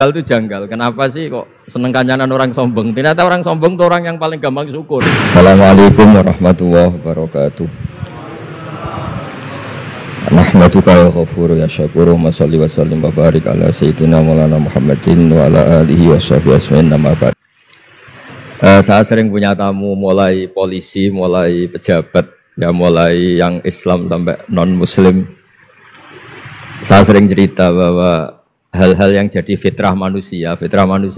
Hal itu janggal. Kenapa sih kok seneng kancanan orang sombong? Ternyata orang sombong itu orang yang paling gampang syukur. Assalamualaikum warahmatullahi wabarakatuh. Nahmaduka ya ghafuru ya syakuru wa salli wa sallim wa barik ala sayyidina maulana Muhammadin wa ala alihi wa sahbihi asma'in nama ba'd. Saya sering punya tamu mulai polisi, mulai pejabat, ya mulai yang Islam sampai non-Muslim. Saya sering cerita bahwa hal-hal yang jadi fitrah manusia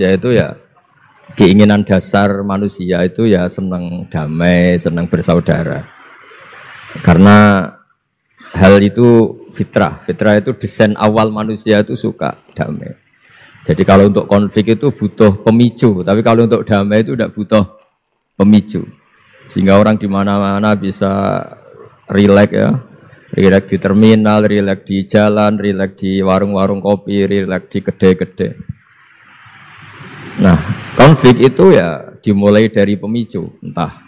itu ya keinginan dasar manusia itu ya senang damai, senang bersaudara. Karena hal itu fitrah itu desain awal manusia itu suka damai. Jadi kalau untuk konflik itu butuh pemicu, tapi kalau untuk damai itu tidak butuh pemicu. Sehingga orang di mana-mana bisa rileks ya. Rileks di terminal, rileks di jalan, rileks di warung-warung kopi, rileks di kedai-kedai. Nah, konflik itu ya dimulai dari pemicu, entah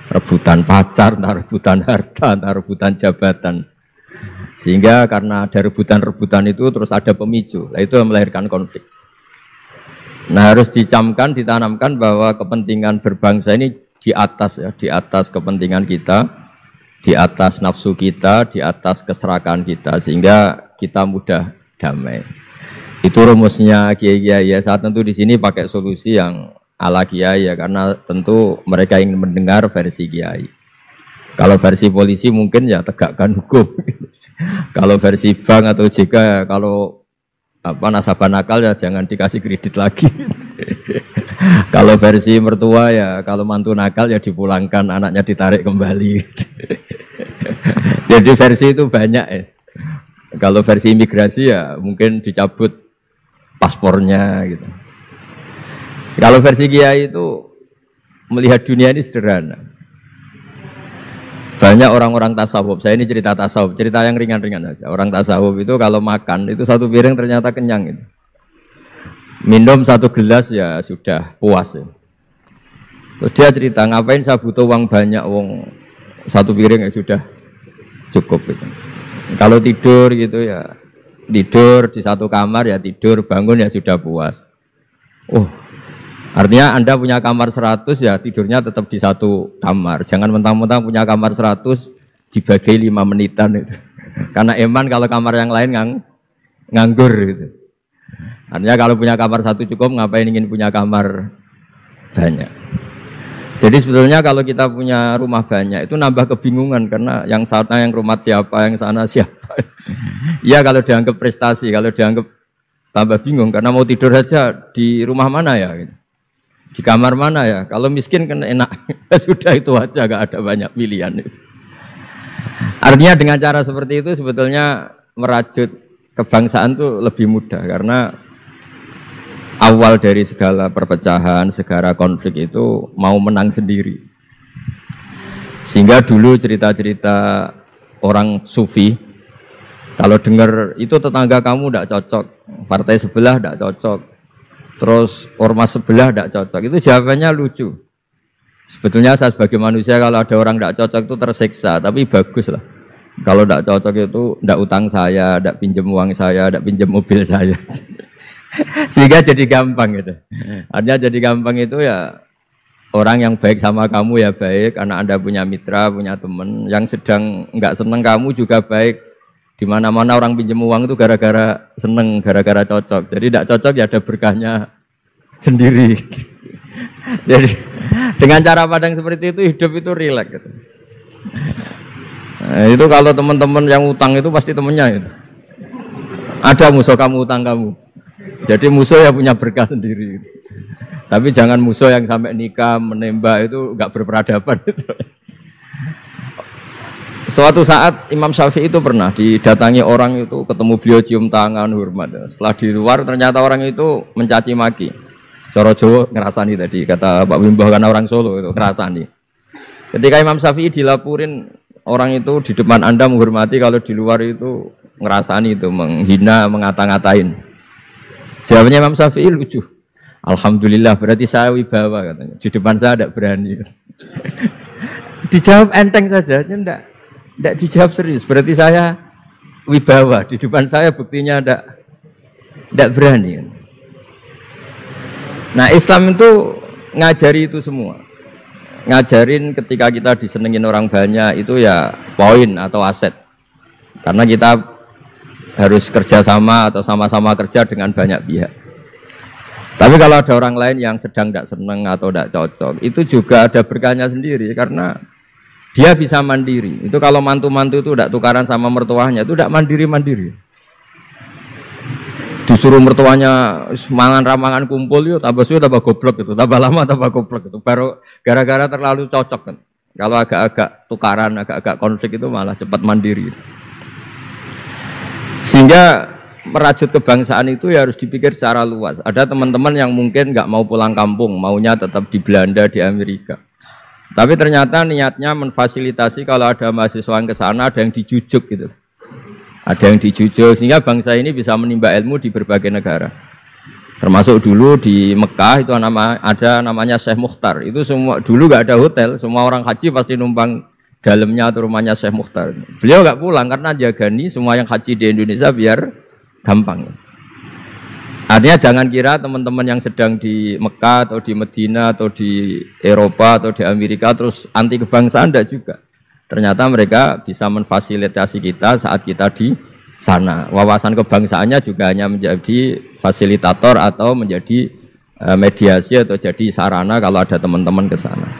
rebutan pacar, entah rebutan harta, entah rebutan jabatan. Sehingga karena ada rebutan-rebutan itu terus ada pemicu, nah itu yang melahirkan konflik. Nah, harus dicamkan, ditanamkan bahwa kepentingan berbangsa ini di atas ya, di atas kepentingan kita, di atas nafsu kita, di atas keserakahan kita, sehingga kita mudah damai. Itu rumusnya kiai-kiai ya. Saat tentu di sini pakai solusi yang ala kiai ya, karena tentu mereka ingin mendengar versi kiai. Kalau versi polisi mungkin ya tegakkan hukum. Kalau versi bank atau JK ya, kalau nasabah nakal ya jangan dikasih kredit lagi. Kalau versi mertua ya, kalau mantu nakal ya dipulangkan, anaknya ditarik kembali. Jadi versi itu banyak ya. Kalau versi imigrasi ya mungkin dicabut paspornya gitu. Kalau versi kiai itu melihat dunia ini sederhana. Banyak orang-orang tasawuf, saya ini cerita tasawuf, cerita yang ringan-ringan saja. Orang tasawuf itu kalau makan itu satu piring ternyata kenyang itu. Minum satu gelas ya sudah puas ya. Terus dia cerita, ngapain saya butuh uang banyak, uang satu piring ya sudah cukup gitu. Kalau tidur gitu ya, tidur di satu kamar ya tidur, bangun ya sudah puas. Oh, artinya Anda punya kamar 100 ya tidurnya tetap di satu kamar. Jangan mentang-mentang punya kamar 100 dibagi 5 menitan itu. Karena eman kalau kamar yang lain nganggur gitu. Artinya kalau punya kamar 1 cukup, ngapain ingin punya kamar banyak. Jadi sebetulnya kalau kita punya rumah banyak itu nambah kebingungan, karena yang sana yang rumah siapa, yang sana siapa. Ya kalau dianggap prestasi, kalau dianggap tambah bingung karena mau tidur saja di rumah mana ya, gitu. Di kamar mana ya. Kalau miskin kan enak, sudah itu aja, gak ada banyak pilihan. Artinya dengan cara seperti itu sebetulnya merajut kebangsaan itu lebih mudah, karena awal dari segala perpecahan, segala konflik itu mau menang sendiri. Sehingga dulu cerita-cerita orang sufi, kalau dengar itu tetangga kamu tidak cocok, partai sebelah tidak cocok, terus ormas sebelah tidak cocok, itu jawabannya lucu. Sebetulnya saya sebagai manusia kalau ada orang tidak cocok itu tersiksa, tapi bagus lah. Kalau tidak cocok itu tidak utang saya, tidak pinjam uang saya, tidak pinjam mobil saya. Sehingga jadi gampang gitu. Artinya jadi gampang itu ya orang yang baik sama kamu ya baik, karena Anda punya mitra, punya teman. Yang sedang enggak seneng kamu juga baik. Di mana-mana orang pinjam uang itu gara-gara seneng, gara-gara cocok. Jadi tidak cocok ya ada berkahnya sendiri. Jadi dengan cara pandang seperti itu hidup itu rileks gitu. Nah, itu kalau teman-teman yang utang itu pasti temennya itu. Ada musuh kamu utang kamu. Jadi musuh ya punya berkah sendiri. Tapi jangan musuh yang sampai nikah, menembak, itu enggak berperadaban. Suatu saat Imam Syafi'i itu pernah didatangi orang itu, ketemu beliau cium tangan, hormat. Setelah di luar ternyata orang itu mencaci maki. Coro Jawa ngerasani tadi, kata Pak Wimbah karena orang Solo itu ngerasani. Ketika Imam Syafi'i dilaporin, orang itu di depan Anda menghormati, kalau di luar itu ngerasani itu, menghina, mengata-ngatain. Jawabnya Imam Syafi'i lucu. Alhamdulillah, berarti saya wibawa katanya. Di depan saya tidak berani. Dijawab enteng saja, tidak dijawab serius. Berarti saya wibawa. Di depan saya buktinya tidak berani. Nah Islam itu ngajari itu semua. Ngajarin ketika kita disenengin orang banyak itu ya poin atau aset. Karena kita harus kerjasama atau sama-sama kerja dengan banyak pihak. Tapi kalau ada orang lain yang sedang tidak seneng atau tidak cocok, itu juga ada berkahnya sendiri karena dia bisa mandiri. Itu kalau mantu-mantu itu tidak tukaran sama mertuanya, itu tidak mandiri-mandiri. Disuruh mertuanya mangan ramangan kumpul yuk, tambah suwe tambah goblok itu, tambah lama tambah goblok itu. Baru gara-gara terlalu cocok kan. Kalau agak-agak tukaran, agak-agak konflik itu malah cepat mandiri. Sehingga merajut kebangsaan itu ya harus dipikir secara luas. Ada teman-teman yang mungkin nggak mau pulang kampung, maunya tetap di Belanda, di Amerika. Tapi ternyata niatnya memfasilitasi kalau ada mahasiswa yang ke sana, ada yang dijujuk gitu. Ada yang dijujuk sehingga bangsa ini bisa menimba ilmu di berbagai negara. Termasuk dulu di Mekah itu ada namanya Syekh Mukhtar. Itu semua dulu nggak ada hotel, semua orang haji pasti numpang dalamnya atau rumahnya Syekh Mukhtar. Beliau nggak pulang karena jagani semua yang haji di Indonesia biar gampang. Artinya jangan kira teman-teman yang sedang di Mekah atau di Medina atau di Eropa atau di Amerika terus anti kebangsaan, enggak juga. Ternyata mereka bisa memfasilitasi kita saat kita di sana. Wawasan kebangsaannya juga hanya menjadi fasilitator atau menjadi mediasi atau jadi sarana kalau ada teman-teman ke sana.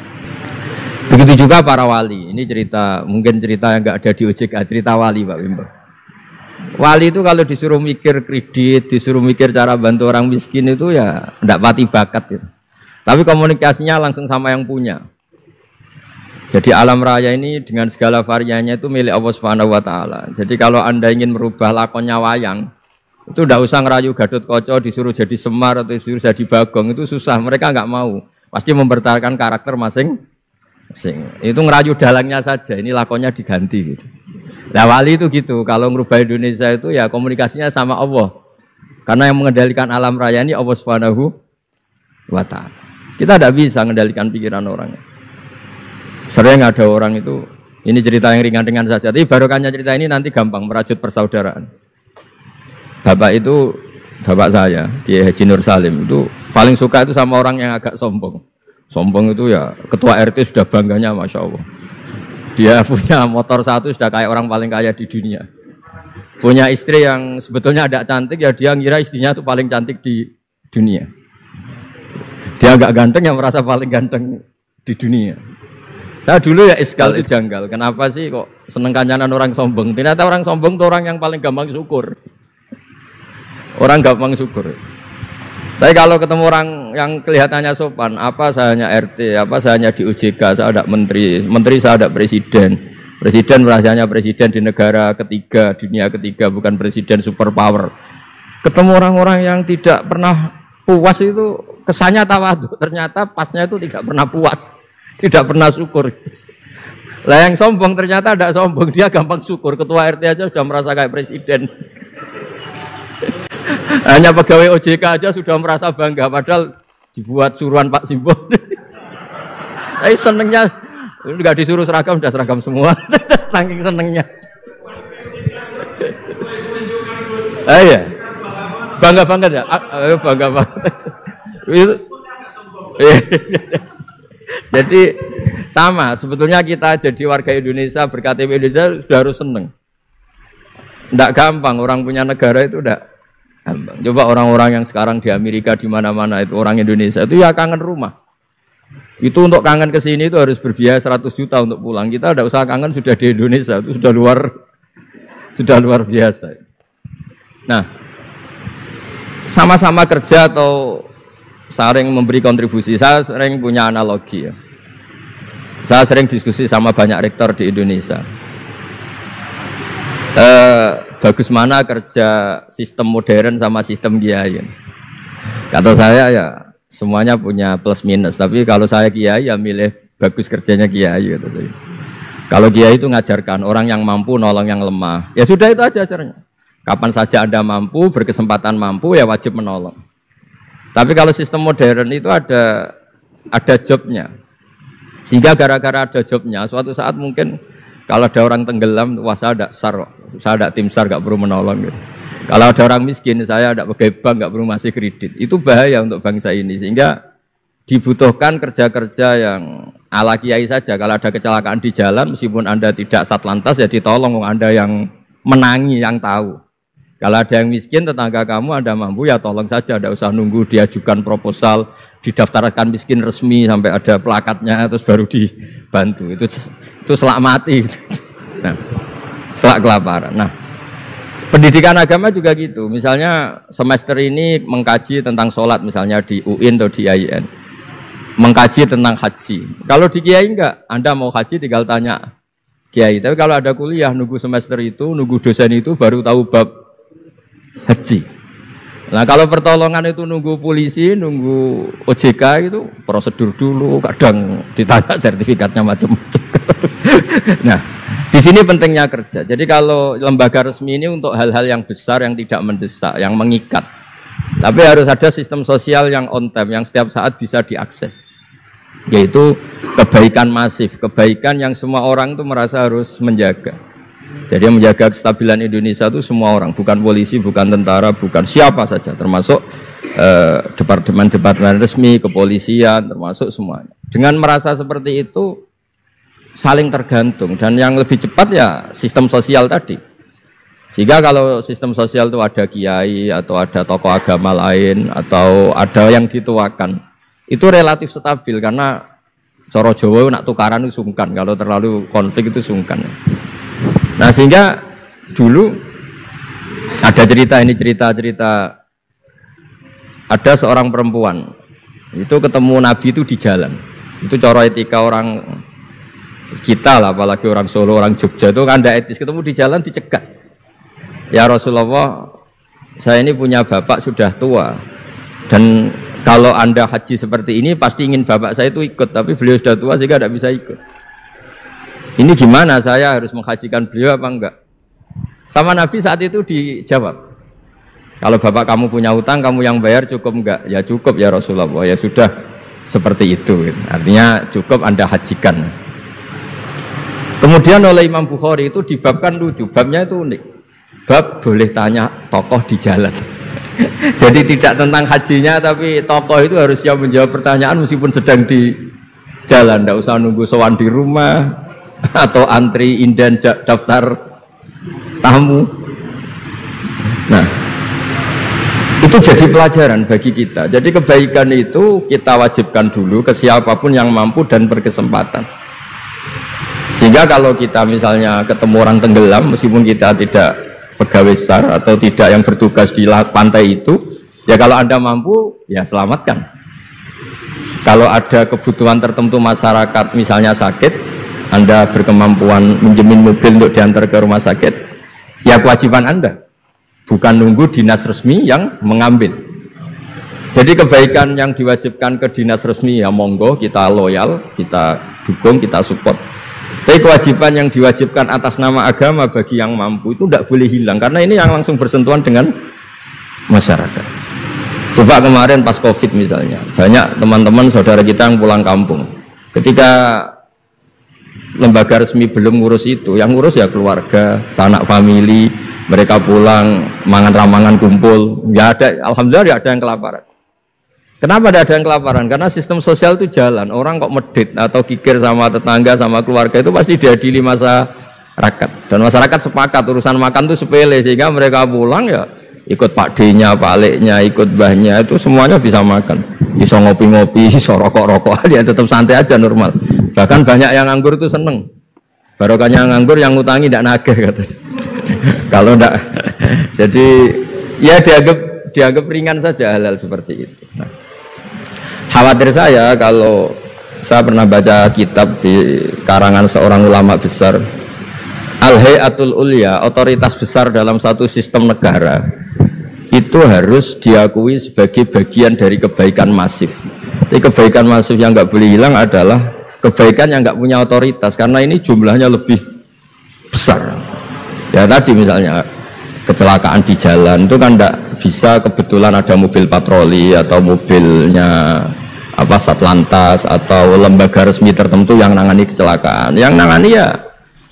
Begitu juga para wali. Ini cerita, mungkin cerita yang enggak ada di OJK, cerita wali Pak Wimbo. Wali itu kalau disuruh mikir kredit, disuruh mikir cara bantu orang miskin itu ya enggak pati bakat gitu. Tapi komunikasinya langsung sama yang punya. Jadi alam raya ini dengan segala variannya itu milik Allah Subhanahu wa taala. Jadi kalau Anda ingin merubah lakonnya wayang, itu enggak usah ngerayu Gatot Kaca disuruh jadi Semar atau disuruh jadi Bagong, itu susah, mereka enggak mau. Pasti mempertahankan karakter masing-masing. Itu ngerayu dalangnya saja, ini lakonnya diganti gitu. Nah wali itu gitu, kalau merubah Indonesia itu ya komunikasinya sama Allah. Karena yang mengendalikan alam raya ini Allah Subhanahu wa taala. Kita tidak bisa mengendalikan pikiran orang. Sering ada orang itu, ini cerita yang ringan-ringan saja, tapi barokahnya cerita ini nanti gampang merajut persaudaraan. Bapak itu, bapak saya, Kiai Haji Nur Salim, itu paling suka itu sama orang yang agak sombong. Sombong itu ya, ketua RT sudah bangganya Masya Allah. Dia punya motor satu sudah kayak orang paling kaya di dunia. Punya istri yang sebetulnya ada cantik, ya dia ngira istrinya itu paling cantik di dunia. Dia agak ganteng yang merasa paling ganteng di dunia. Saya dulu ya iskal janggal. Kenapa sih kok seneng kancanan orang sombong? Ternyata orang sombong itu orang yang paling gampang syukur. Orang gampang syukur. Tapi kalau ketemu orang yang kelihatannya sopan, apa saya hanya RT, apa saya hanya di OJK, saya ada menteri, menteri saya ada presiden. Presiden merasanya presiden di negara ketiga, dunia ketiga, bukan presiden superpower. Ketemu orang-orang yang tidak pernah puas itu kesannya tawadhu, ternyata pasnya itu tidak pernah puas. Tidak pernah syukur. Lah yang sombong ternyata tidak sombong, dia gampang syukur. Ketua RT aja sudah merasa kayak presiden. Hanya pegawai OJK aja sudah merasa bangga, padahal dibuat suruhan Pak Simbol. Tapi senengnya nggak disuruh seragam, sudah seragam semua. Saking senengnya. Iya. Bangga banget ya. Bangga banget. Jadi sama, sebetulnya kita jadi warga Indonesia, berKTP Indonesia sudah harus seneng. Tidak gampang, orang punya negara itu tidak gampang. Coba orang-orang yang sekarang di Amerika, di mana-mana itu orang Indonesia itu ya kangen rumah. Itu untuk kangen ke sini itu harus berbiaya 100 juta untuk pulang. Kita tidak usah kangen, sudah di Indonesia, itu sudah luar biasa. Nah, sama-sama kerja atau sering memberi kontribusi. Saya sering punya analogi ya. Saya sering diskusi sama banyak rektor di Indonesia. Bagus mana kerja sistem modern sama sistem kiai. Kata saya ya semuanya punya plus minus. Tapi kalau saya kiai ya milih bagus kerjanya kiai. Kata saya. Kalau kiai itu ngajarkan orang yang mampu nolong yang lemah. Ya sudah itu aja ajarnya. Kapan saja Anda mampu, berkesempatan mampu ya wajib menolong. Tapi kalau sistem modern itu ada jobnya. Sehingga gara-gara ada jobnya, suatu saat mungkin kalau ada orang tenggelam, wah saya ada SAR, saya ada tim SAR, gak perlu menolong gitu. Kalau ada orang miskin, saya tidak pakai bank, nggak perlu masih kredit. Itu bahaya untuk bangsa ini. Sehingga dibutuhkan kerja-kerja yang ala kiai saja. Kalau ada kecelakaan di jalan, meskipun Anda tidak satlantas, ya ditolong Anda yang menangi, yang tahu. Kalau ada yang miskin, tetangga kamu Anda mampu, ya tolong saja. Tidak usah nunggu diajukan proposal, didaftarkan miskin resmi, sampai ada plakatnya, terus baru dibantu. Itu selak mati. Nah, selak kelaparan. Nah, pendidikan agama juga gitu. Misalnya semester ini mengkaji tentang sholat, misalnya di UIN atau di IAIN. Mengkaji tentang haji. Kalau di kiai enggak, Anda mau haji tinggal tanya kiai. Tapi kalau ada kuliah, nunggu semester itu, nunggu dosen itu baru tahu bab haji. Nah kalau pertolongan itu nunggu polisi, nunggu OJK itu prosedur dulu, kadang ditanya sertifikatnya macam-macam. Nah, di sini pentingnya kerja. Jadi kalau lembaga resmi ini untuk hal-hal yang besar, yang tidak mendesak, yang mengikat. Tapi harus ada sistem sosial yang on time, yang setiap saat bisa diakses. Yaitu kebaikan masif, kebaikan yang semua orang itu merasa harus menjaga. Jadi yang menjaga kestabilan Indonesia itu semua orang, bukan polisi, bukan tentara, bukan siapa saja, termasuk departemen-departemen resmi, kepolisian, termasuk semuanya. Dengan merasa seperti itu, saling tergantung, dan yang lebih cepat ya sistem sosial tadi. Sehingga kalau sistem sosial itu ada kiai atau ada tokoh agama lain atau ada yang dituakan, itu relatif stabil karena coro Jawa nak tukaran itu sungkan, kalau terlalu konflik itu sungkan. Nah sehingga dulu ada cerita ada seorang perempuan itu ketemu Nabi itu di jalan. Itu coro etika orang kita lah, apalagi orang Solo, orang Jogja itu kan tidak etis, ketemu di jalan dicegat. Ya Rasulullah, saya ini punya bapak sudah tua, dan kalau Anda haji seperti ini pasti ingin bapak saya itu ikut, tapi beliau sudah tua sehingga tidak bisa ikut. Ini gimana, saya harus menghajikan beliau apa enggak? Sama Nabi saat itu dijawab, kalau bapak kamu punya utang, kamu yang bayar, cukup enggak? Ya cukup ya Rasulullah. Ya sudah, seperti itu. Artinya cukup Anda hajikan. Kemudian oleh Imam Bukhari itu dibabkan lucu, babnya itu unik. Bab boleh tanya tokoh di jalan. Jadi tidak tentang hajinya, tapi tokoh itu harus siap menjawab pertanyaan meskipun sedang di jalan. Tidak usah nunggu sowan di rumah atau antri inden daftar tamu. Nah, itu jadi pelajaran bagi kita. Jadi kebaikan itu kita wajibkan dulu ke siapapun yang mampu dan berkesempatan. Sehingga kalau kita misalnya ketemu orang tenggelam, meskipun kita tidak pegawai SAR atau tidak yang bertugas di pantai itu, ya kalau Anda mampu, ya selamatkan. Kalau ada kebutuhan tertentu masyarakat, misalnya sakit, Anda berkemampuan menjamin mobil untuk diantar ke rumah sakit, ya kewajiban Anda, bukan nunggu dinas resmi yang mengambil. Jadi kebaikan yang diwajibkan ke dinas resmi, ya monggo, kita loyal, kita dukung, kita support. Tapi kewajiban yang diwajibkan atas nama agama bagi yang mampu itu tidak boleh hilang, karena ini yang langsung bersentuhan dengan masyarakat. Coba kemarin pas COVID misalnya, banyak teman-teman saudara kita yang pulang kampung. Ketika lembaga resmi belum ngurus itu, yang ngurus ya keluarga, sanak famili, mereka pulang, mangan-ramangan kumpul, ya ada, alhamdulillah ya ada yang kelaparan. Kenapa tidak ada yang kelaparan? Karena sistem sosial itu jalan. Orang kok medit atau kikir sama tetangga, sama keluarga itu pasti diadili masyarakat. Dan masyarakat sepakat urusan makan itu sepele, sehingga mereka pulang ya ikut Pak D-nya, Pak Lek-nya, ikut Mbahnya, itu semuanya bisa makan. Bisa ngopi-ngopi, bisa rokok-rokok, dia tetap santai aja normal. Bahkan banyak yang nganggur itu seneng. Barokahnya nganggur, yang ngutangi tidak nagih katanya. Kalau tidak, jadi ya dianggap ringan saja hal-hal seperti itu. Nah, khawatir saya kalau saya pernah baca kitab di karangan seorang ulama besar, Al-Hayatul Ulya, otoritas besar dalam satu sistem negara, itu harus diakui sebagai bagian dari kebaikan masif. Tapi kebaikan masif yang nggak boleh hilang adalah kebaikan yang nggak punya otoritas, karena ini jumlahnya lebih besar. Ya tadi misalnya kecelakaan di jalan itu kan tidak bisa kebetulan ada mobil patroli atau mobilnya Satlantas atau lembaga resmi tertentu yang nangani kecelakaan. Yang nangani ya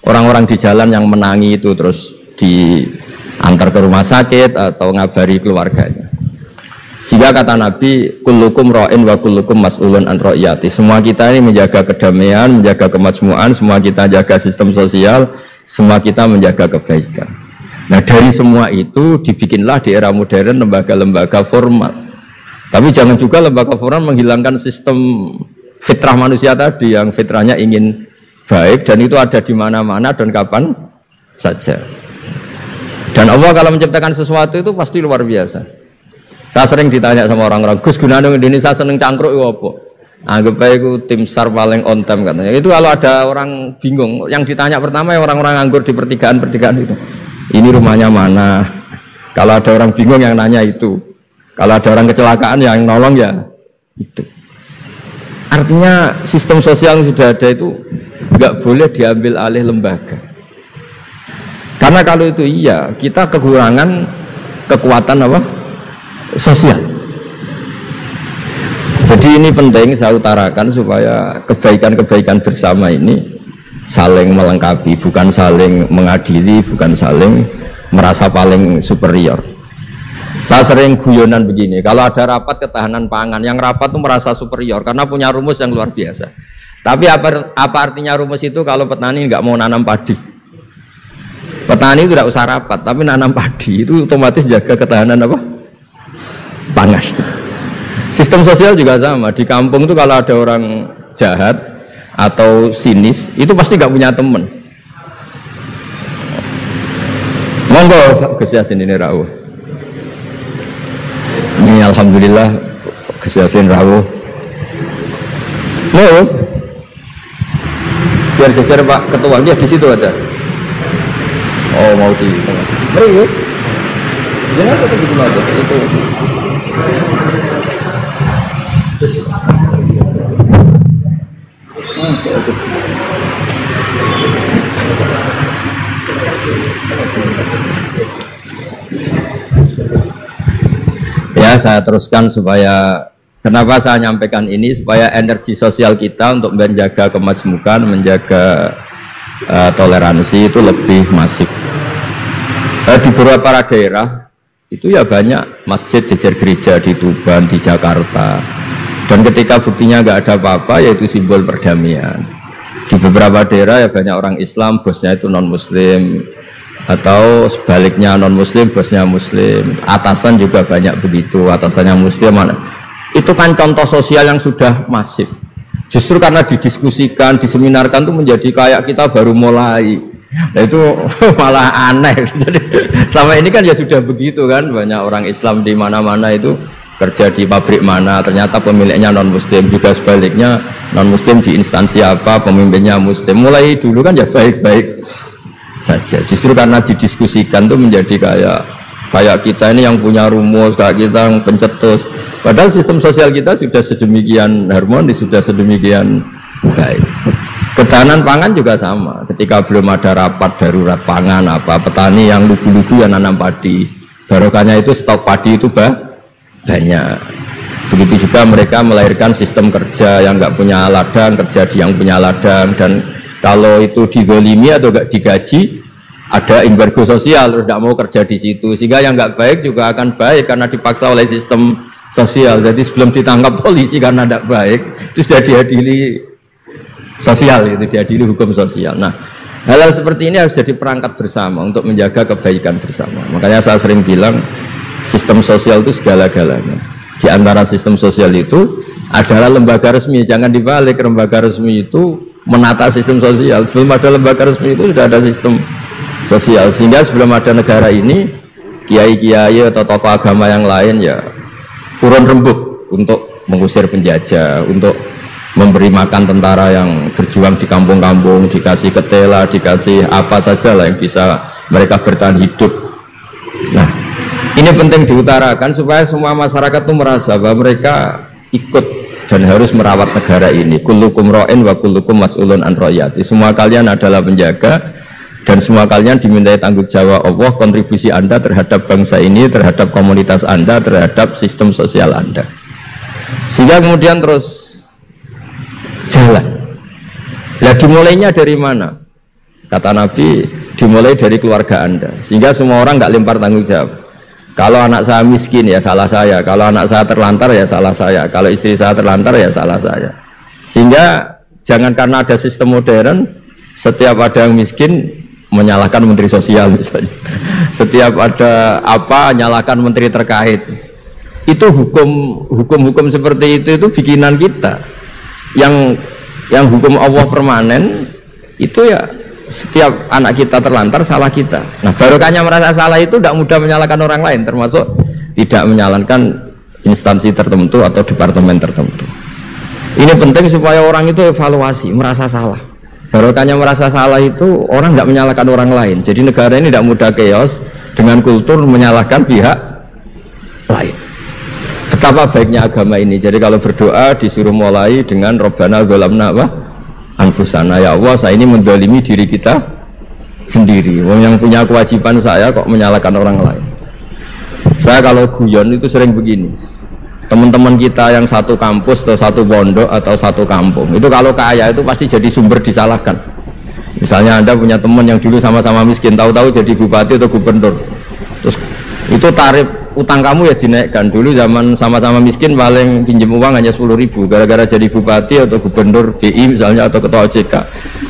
orang-orang di jalan yang menangi itu, terus antar ke rumah sakit atau ngabari keluarganya. Sehingga kata Nabi, kullukum ra'in wa kullukum mas'ulun an ra'iyati. Semua kita ini menjaga kedamaian, menjaga kemakmuran, semua kita jaga sistem sosial, semua kita menjaga kebaikan. Nah, dari semua itu dibikinlah di era modern lembaga-lembaga formal. Tapi jangan juga lembaga formal menghilangkan sistem fitrah manusia tadi yang fitrahnya ingin baik dan itu ada di mana-mana dan kapan saja. Dan Allah kalau menciptakan sesuatu itu pasti luar biasa. Saya sering ditanya sama orang-orang, Gus gunanya Indonesia seneng cangkruk itu apa? Anggap aja itu tim SAR paling on time katanya. Itu kalau ada orang bingung, yang ditanya pertama ya orang-orang nganggur di pertigaan-pertigaan itu. Ini rumahnya mana? Kalau ada orang bingung yang nanya itu. Kalau ada orang kecelakaan yang nolong ya itu. Artinya sistem sosial yang sudah ada itu nggak boleh diambil alih lembaga. Karena kalau itu iya, kita kekurangan kekuatan apa? Sosial. Jadi ini penting saya utarakan supaya kebaikan-kebaikan bersama ini saling melengkapi, bukan saling mengadili, bukan saling merasa paling superior. Saya sering guyonan begini, kalau ada rapat ketahanan pangan, yang rapat itu merasa superior karena punya rumus yang luar biasa. Tapi apa artinya rumus itu kalau petani nggak mau nanam padi? Petani itu tidak usah rapat, tapi nanam padi itu otomatis jaga ketahanan apa? Pangan. Sistem sosial juga sama. Di kampung itu kalau ada orang jahat atau sinis, itu pasti nggak punya teman. Monggo Gus Yasin ini rawuh. Ini alhamdulillah Gus Yasin rawuh. Mau biar jajar Pak Ketua dia di situ ada. Oh mau di. Mari Gus. Jangan kita di rumah aja itu. Ya saya teruskan supaya kenapa saya nyampaikan ini supaya energi sosial kita untuk menjaga kemajmukan, menjaga toleransi itu lebih masif. Di beberapa daerah itu ya banyak masjid jejer gereja di Tuban, di Jakarta, dan ketika buktinya nggak ada apa-apa yaitu simbol perdamaian. Di beberapa daerah ya banyak orang Islam, bosnya itu non muslim, atau sebaliknya non muslim, bosnya muslim. Atasan juga banyak begitu, atasannya muslim. Itu kan contoh sosial yang sudah masif. Justru karena didiskusikan, diseminarkan itu menjadi kayak kita baru mulai. Nah itu malah aneh. Jadi selama ini kan ya sudah begitu kan, banyak orang Islam di mana-mana itu kerja di pabrik mana ternyata pemiliknya non muslim, juga sebaliknya non muslim di instansi apa pemimpinnya muslim. Mulai dulu kan ya baik-baik saja. Justru karena didiskusikan tuh menjadi kayak kita ini yang punya rumus, kayak kita yang pencetus. Padahal sistem sosial kita sudah sedemikian harmonis, sudah sedemikian baik. Ketahanan pangan juga sama. Ketika belum ada rapat darurat pangan apa, petani yang lugu-lugu yang nanam padi, barokahnya itu stok padi itu banyak. Begitu juga mereka melahirkan sistem kerja yang nggak punya ladang, kerja di yang punya ladang, dan kalau itu dizolimi atau nggak digaji, ada embargo sosial, terus nggak mau kerja di situ, sehingga yang nggak baik juga akan baik karena dipaksa oleh sistem sosial. Jadi sebelum ditangkap polisi karena tidak baik, itu sudah diadili sosial, itu diadili hukum sosial. Nah, hal-hal seperti ini harus jadi perangkat bersama untuk menjaga kebaikan bersama. Makanya saya sering bilang sistem sosial itu segala-galanya. Di antara sistem sosial itu adalah lembaga resmi. Jangan dibalik, lembaga resmi itu menata sistem sosial. Sebelum ada lembaga resmi itu sudah ada sistem sosial. Sehingga sebelum ada negara ini, kiai-kiai atau tokoh agama yang lain ya urun rembuk untuk mengusir penjajah, untuk memberi makan tentara yang berjuang di kampung-kampung, dikasih ketela, dikasih apa saja lah yang bisa mereka bertahan hidup. Nah, ini penting diutarakan supaya semua masyarakat itu merasa bahwa mereka ikut dan harus merawat negara ini. Kullukum ra'in wa kullukum mas'ulun an ra'iyati. Semua kalian adalah penjaga dan semua kalian dimintai tanggung jawab Allah, kontribusi Anda terhadap bangsa ini, terhadap komunitas Anda, terhadap sistem sosial Anda. Sehingga kemudian terus jalan. Nah, dimulainya dari mana? Kata Nabi, dimulai dari keluarga Anda, sehingga semua orang nggak lempar tanggung jawab. Kalau anak saya miskin ya salah saya, kalau anak saya terlantar ya salah saya, kalau istri saya terlantar ya salah saya. Sehingga jangan karena ada sistem modern, setiap ada yang miskin menyalahkan menteri sosial misalnya, setiap ada apa nyalahkan menteri terkait. Itu hukum seperti itu bikinan kita. Yang hukum Allah permanen itu ya setiap anak kita terlantar salah kita. Nah, barokahnya merasa salah itu tidak mudah menyalahkan orang lain, termasuk tidak menyalahkan instansi tertentu atau departemen tertentu. Ini penting supaya orang itu evaluasi, merasa salah. Barokahnya merasa salah itu orang tidak menyalahkan orang lain. Jadi negara ini tidak mudah chaos dengan kultur menyalahkan pihak lain. Betapa baiknya agama ini. Jadi kalau berdoa disuruh mulai dengan Rabbana dzalamna anfusana, ya Allah saya ini mendolimi diri kita sendiri. Yang punya kewajiban saya kok menyalahkan orang lain. Saya kalau guyon itu sering begini, teman-teman kita yang satu kampus atau satu pondok atau satu kampung itu kalau kaya itu pasti jadi sumber disalahkan. Misalnya Anda punya teman yang dulu sama-sama miskin, tahu-tahu jadi bupati atau gubernur, terus itu tarif utang kamu ya dinaikkan. Dulu zaman sama-sama miskin paling pinjam uang hanya 10.000, gara-gara jadi bupati atau gubernur BI misalnya atau ketua OJK,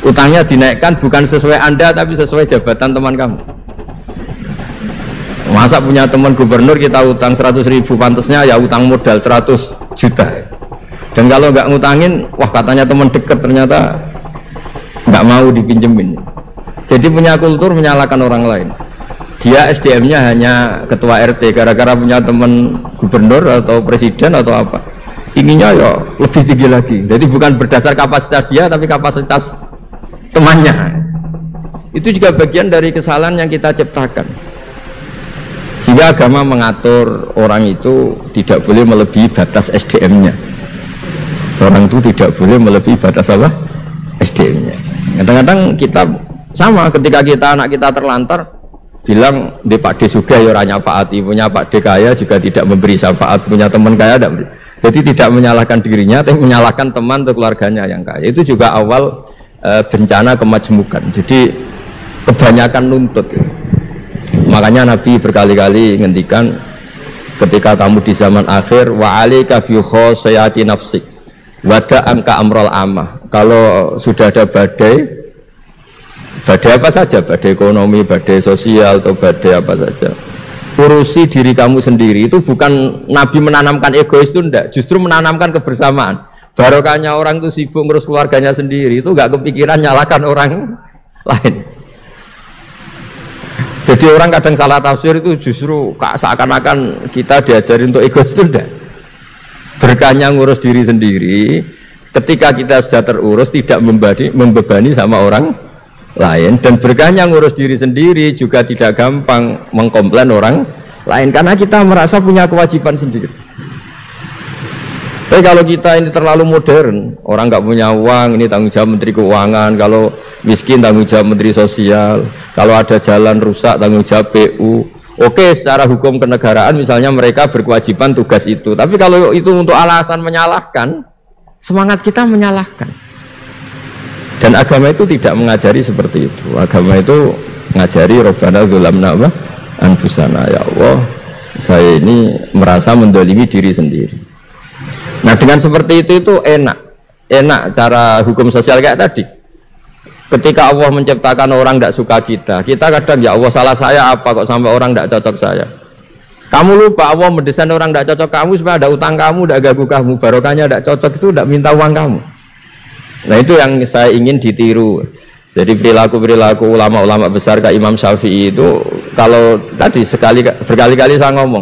utangnya dinaikkan bukan sesuai Anda tapi sesuai jabatan teman kamu. Masa punya teman gubernur kita utang 100.000, pantasnya ya utang modal 100 juta, dan kalau nggak ngutangin, wah katanya teman dekat, ternyata nggak mau dipinjemin. Jadi punya kultur menyalahkan orang lain. Dia SDM-nya hanya ketua RT, gara-gara punya teman gubernur atau presiden atau apa, inginnya ya lebih tinggi lagi. Jadi bukan berdasar kapasitas dia tapi kapasitas temannya. Itu juga bagian dari kesalahan yang kita ciptakan. Sehingga agama mengatur orang itu tidak boleh melebihi batas SDM-nya. Orang itu tidak boleh melebihi batas apa? SDM-nya. Kadang-kadang kita sama, ketika kita anak kita terlantar bilang di Pak D Sugih ya ora nyafaati, punya Pak D kaya juga tidak memberi syafaat, punya teman kaya tidak beri. Jadi tidak menyalahkan dirinya tapi menyalahkan teman atau keluarganya yang kaya. Itu juga awal bencana kemajmukan. Jadi kebanyakan nuntut. Makanya Nabi berkali-kali ngendikan ketika kamu di zaman akhir, wa alika bi khosayati nafsik wada angka amrol amah. Kalau sudah ada badai apa saja, badai ekonomi, badai sosial atau badai apa saja, urusi diri kamu sendiri. Itu bukan Nabi menanamkan egois, itu enggak, justru menanamkan kebersamaan. Barokahnya orang itu sibuk ngurus keluarganya sendiri, itu enggak kepikiran nyalakan orang lain. Jadi orang kadang salah tafsir itu justru seakan-akan kita diajarin untuk egois, itu enggak. Berkahnya ngurus diri sendiri, ketika kita sudah terurus tidak membebani sama orang lain, dan berkahnya ngurus diri sendiri juga tidak gampang mengkomplain orang lain karena kita merasa punya kewajiban sendiri. Tapi kalau kita ini terlalu modern, orang nggak punya uang, ini tanggung jawab Menteri Keuangan, kalau miskin tanggung jawab Menteri Sosial, kalau ada jalan rusak tanggung jawab PU. Oke, secara hukum kenegaraan misalnya mereka berkewajiban tugas itu, tapi kalau itu untuk alasan menyalahkan, semangat kita menyalahkan. Dan agama itu tidak mengajari seperti itu. Agama itu mengajari Rabbana dzalamna anfusana, ya Allah saya ini merasa mendolimi diri sendiri. Nah dengan seperti itu enak cara hukum sosial kayak tadi. Ketika Allah menciptakan orang tidak suka kita kadang ya Allah salah saya apa kok sampai orang tidak cocok saya. Kamu lupa Allah mendesain orang tidak cocok kamu supaya ada utang kamu, tidak ganggu kamu. Barokahnya tidak cocok itu tidak minta uang kamu. Nah itu yang saya ingin ditiru. Jadi perilaku ulama-ulama besar kayak Imam Syafi'i itu, kalau tadi berkali-kali saya ngomong,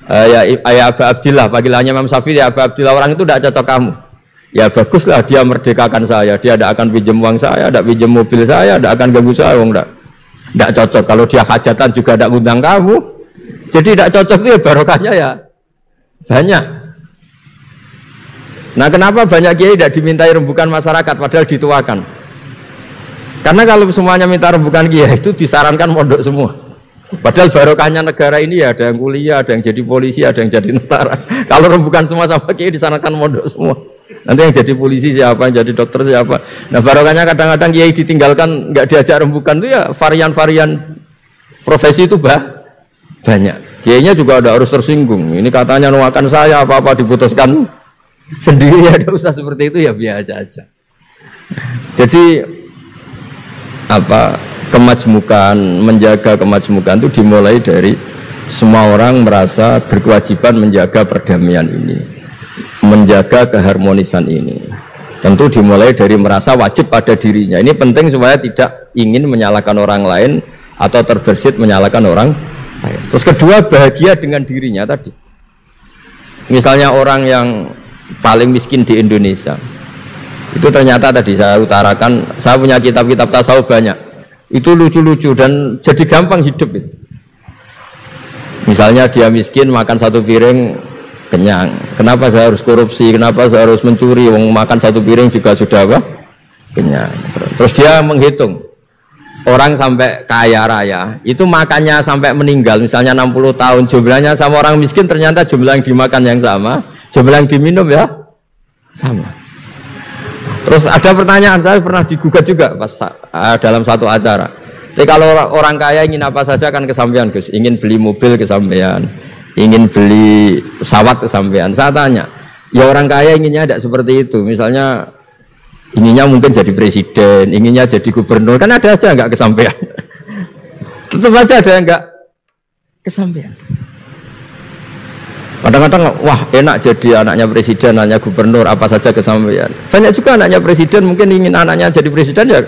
ya Aba Abdillah, panggilannya Imam Syafi'i, ya Aba Abdillah, orang itu tidak cocok kamu. Ya baguslah dia merdekakan saya, dia tidak akan pinjam uang saya, tidak pinjam mobil saya, tidak akan ganggu saya, tidak cocok. Kalau dia hajatan juga tidak ngundang kamu, jadi tidak cocok itu ya barokahnya ya banyak. Nah kenapa banyak kiai tidak dimintai rembukan masyarakat padahal dituakan? Karena kalau semuanya minta rembukan kiai itu disarankan mondok semua. Padahal barokahnya negara ini ya ada yang kuliah, ada yang jadi polisi, ada yang jadi tentara. Kalau rembukan semua sama kiai disarankan mondok semua. Nanti yang jadi polisi siapa, yang jadi dokter siapa. Nah barokahnya kadang-kadang kiai ditinggalkan nggak diajak rembukan itu ya varian-varian profesi itu banyak. Kiainya juga ada harus tersinggung. Ini katanya nuakan saya apa-apa diputuskan sendiri, ada usah seperti itu ya biasa aja. Jadi apa kemajmukan, menjaga kemajmukan itu dimulai dari semua orang merasa berkewajiban menjaga perdamaian ini, menjaga keharmonisan ini. Tentu dimulai dari merasa wajib pada dirinya. Ini penting supaya tidak ingin menyalahkan orang lain atau terbersit menyalahkan orang lain. Terus kedua, bahagia dengan dirinya tadi. Misalnya orang yang paling miskin di Indonesia, itu ternyata tadi saya utarakan, saya punya kitab-kitab tasawuf banyak. Itu lucu-lucu dan jadi gampang hidup. Misalnya dia miskin makan satu piring kenyang. Kenapa saya harus korupsi? Kenapa saya harus mencuri? Wong makan satu piring juga sudah apa? Kenyang. Terus dia menghitung orang sampai kaya raya itu makannya sampai meninggal, misalnya 60 tahun, jumlahnya sama orang miskin ternyata jumlah yang dimakan yang sama, jumlah yang diminum ya sama. Terus ada pertanyaan, saya pernah digugat juga pas dalam satu acara. Jadi kalau orang kaya ingin apa saja kan kesampean Gus, ingin beli mobil kesampean, ingin beli pesawat kesampean. Saya tanya, ya orang kaya inginnya tidak seperti itu. Misalnya inginnya mungkin jadi presiden, inginnya jadi gubernur, kan ada aja nggak kesampean. Tetap aja ada yang nggak kesampean. Kadang-kadang wah enak jadi anaknya presiden, anaknya gubernur, apa saja kesampean. Banyak juga anaknya presiden mungkin ingin anaknya jadi presiden ya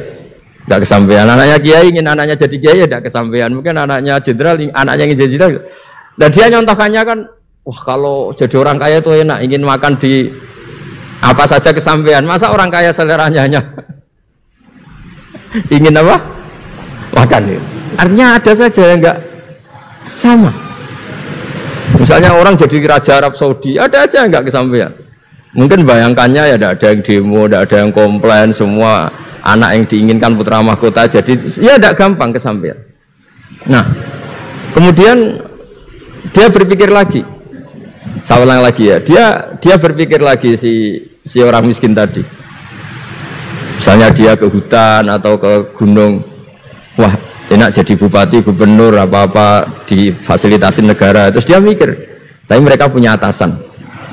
nggak kesampean. Anaknya kiai ingin anaknya jadi kiai ya nggak kesampean. Mungkin anaknya jenderal, anaknya ingin jadi jenderal. Dan dia nyontohkannya kan, wah kalau jadi orang kaya itu enak, ingin makan di apa saja kesampean. Masa orang kaya seleranya hanya ingin apa? Makan. Artinya ada saja yang nggak sama. Misalnya orang jadi raja Arab Saudi, ada aja yang nggak kesampean. Mungkin bayangkannya ya tidak ada yang demo, tidak ada yang komplain, semua anak yang diinginkan putra mahkota jadi ya tidak gampang kesampean. Nah, kemudian dia berpikir lagi. Saya ulang lagi ya, dia berpikir lagi si orang miskin tadi. Misalnya dia ke hutan atau ke gunung, wah enak jadi bupati, gubernur, apa-apa difasilitasi negara. Terus dia mikir, tapi mereka punya atasan,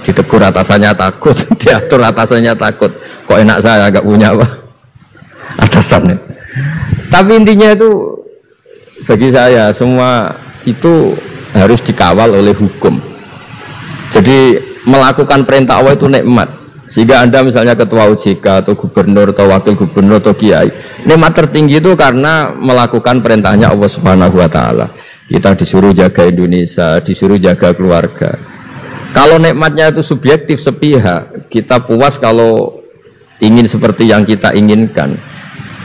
ditegur atasannya takut, diatur atasannya takut. Kok enak saya agak punya apa? Atasannya. Tapi intinya itu bagi saya semua itu harus dikawal oleh hukum. Jadi melakukan perintah Allah itu nikmat. Sehingga Anda misalnya ketua OJK atau gubernur atau wakil gubernur atau kiai, nikmat tertinggi itu karena melakukan perintahnya Allah Subhanahu wa taala. Kita disuruh jaga Indonesia, disuruh jaga keluarga. Kalau nikmatnya itu subjektif sepihak, kita puas kalau ingin seperti yang kita inginkan.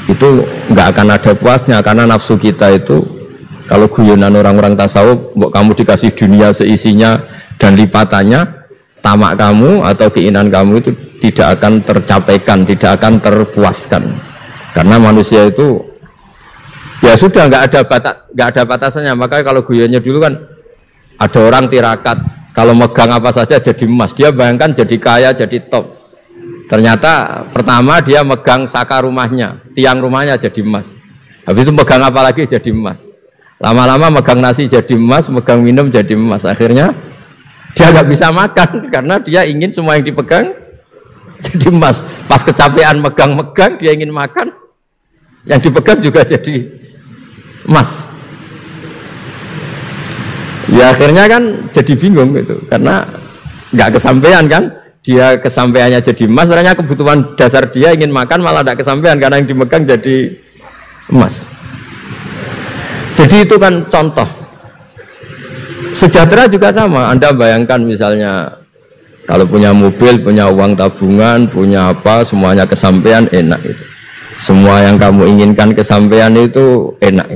Itu nggak akan ada puasnya karena nafsu kita itu kalau guyonan orang-orang tasawuf, kamu dikasih dunia seisinya dan lipatannya, tamak kamu atau keinginan kamu itu tidak akan tercapaikan, tidak akan terpuaskan. Karena manusia itu ya sudah nggak ada batasannya. Makanya kalau guyonnya dulu kan ada orang tirakat, kalau megang apa saja jadi emas. Dia bayangkan jadi kaya, jadi top. Ternyata pertama dia megang saka rumahnya, tiang rumahnya jadi emas. Habis itu megang apa lagi jadi emas. Lama-lama megang nasi jadi emas, megang minum jadi emas. Akhirnya dia nggak bisa makan karena dia ingin semua yang dipegang jadi emas. Pas kecapean megang-megang dia ingin makan, yang dipegang juga jadi emas. Ya akhirnya kan jadi bingung gitu karena nggak kesampaian kan. Dia kesampaiannya jadi emas, ternyata kebutuhan dasar dia ingin makan malah tidak kesampaian karena yang dimegang jadi emas. Jadi itu kan contoh. Sejahtera juga sama. Anda bayangkan misalnya kalau punya mobil, punya uang tabungan, punya apa, semuanya kesampaian enak itu. Semua yang kamu inginkan kesampaian itu enak.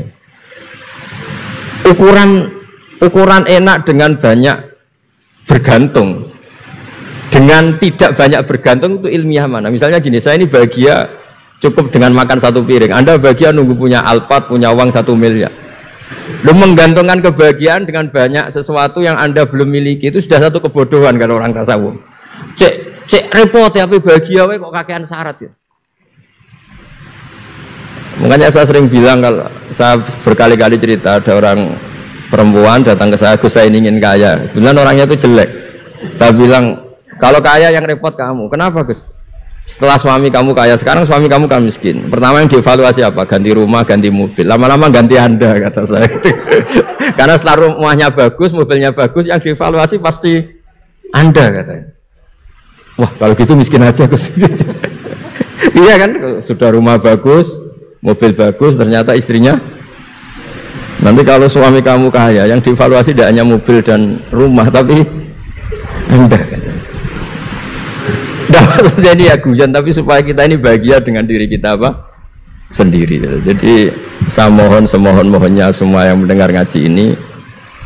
Ukuran enak dengan banyak bergantung. Dengan tidak banyak bergantung itu ilmiah mana? Misalnya gini, saya ini bahagia cukup dengan makan satu piring. Anda bahagia nunggu punya Alphard, punya uang 1 miliar. Lu menggantungkan kebahagiaan dengan banyak sesuatu yang Anda belum miliki itu sudah satu kebodohan kalau orang tasawuf. Cek repot ya, tapi bahagia wae kok kakean syarat ya. Makanya saya sering bilang, kalau saya berkali-kali cerita ada orang perempuan datang ke saya, Gus saya ingin kaya. Kemudian orangnya itu jelek. Saya bilang, kalau kaya yang repot kamu. Kenapa Gus? Setelah suami kamu kaya, sekarang suami kamu kan miskin. Pertama yang dievaluasi apa? Ganti rumah, ganti mobil. Lama-lama ganti Anda, kata saya. Karena setelah rumahnya bagus, mobilnya bagus, yang dievaluasi pasti Anda, katanya. Wah, kalau gitu miskin aja Gus. Iya kan, sudah rumah bagus, mobil bagus, ternyata istrinya. Nanti kalau suami kamu kaya, yang dievaluasi tidak hanya mobil dan rumah, tapi Anda, katanya. Nah, maksudnya ini ya guyon, tapi supaya kita ini bahagia dengan diri kita apa? Sendiri. Jadi saya mohon semohon-mohonnya semua yang mendengar ngaji ini,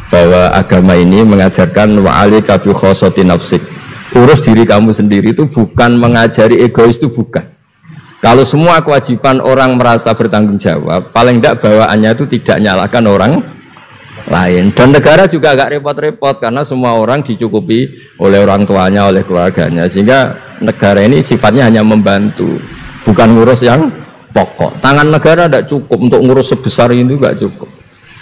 bahwa agama ini mengajarkan wa'alika bi khossati nafsik. Urus diri kamu sendiri itu bukan mengajari egois, itu bukan. Kalau semua kewajiban orang merasa bertanggung jawab, paling tidak bawaannya itu tidak nyalakan orang lain. Dan negara juga agak repot-repot karena semua orang dicukupi oleh orang tuanya, oleh keluarganya, sehingga negara ini sifatnya hanya membantu, bukan ngurus yang pokok. Tangan negara tidak cukup untuk ngurus sebesar itu, tidak cukup.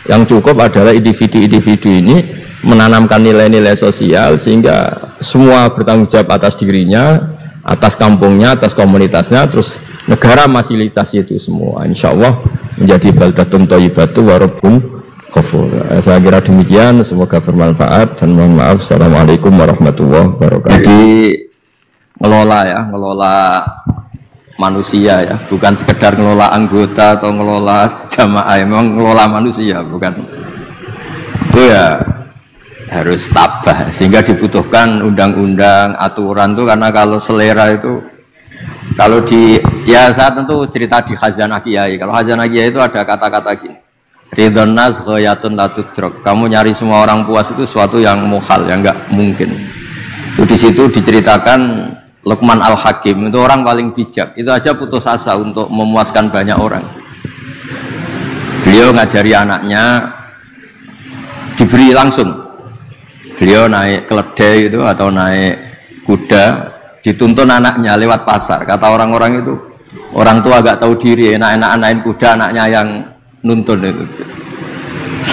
Yang cukup adalah individu-individu ini menanamkan nilai-nilai sosial sehingga semua bertanggung jawab atas dirinya, atas kampungnya, atas komunitasnya, terus negara fasilitasi itu semua. Insya Allah menjadi baldatun thayyibatu wa rabbun ghafur. Saya kira demikian, semoga bermanfaat dan mohon maaf. Assalamualaikum warahmatullahi wabarakatuh. Jadi ngelola manusia ya, bukan sekedar ngelola anggota atau ngelola jamaah, memang ngelola manusia, bukan. Itu ya harus tabah, sehingga dibutuhkan undang-undang, aturan tuh, karena kalau selera itu, kalau di, ya saya tentu cerita di Khazanah Kiai. Kalau Khazanah Kiai itu ada kata-kata gini, ridhon nas ghayatun la tudrak. Kamu nyari semua orang puas itu suatu yang muhal, yang enggak mungkin. Itu di situ diceritakan Luqman Al-Hakim, itu orang paling bijak. Itu aja putus asa untuk memuaskan banyak orang. Beliau ngajari anaknya diberi langsung. Beliau naik keledai itu atau naik kuda, dituntun anaknya lewat pasar. Kata orang-orang itu, orang tua agak tahu diri, enak-enakan naik kuda, anaknya yang nuntun itu.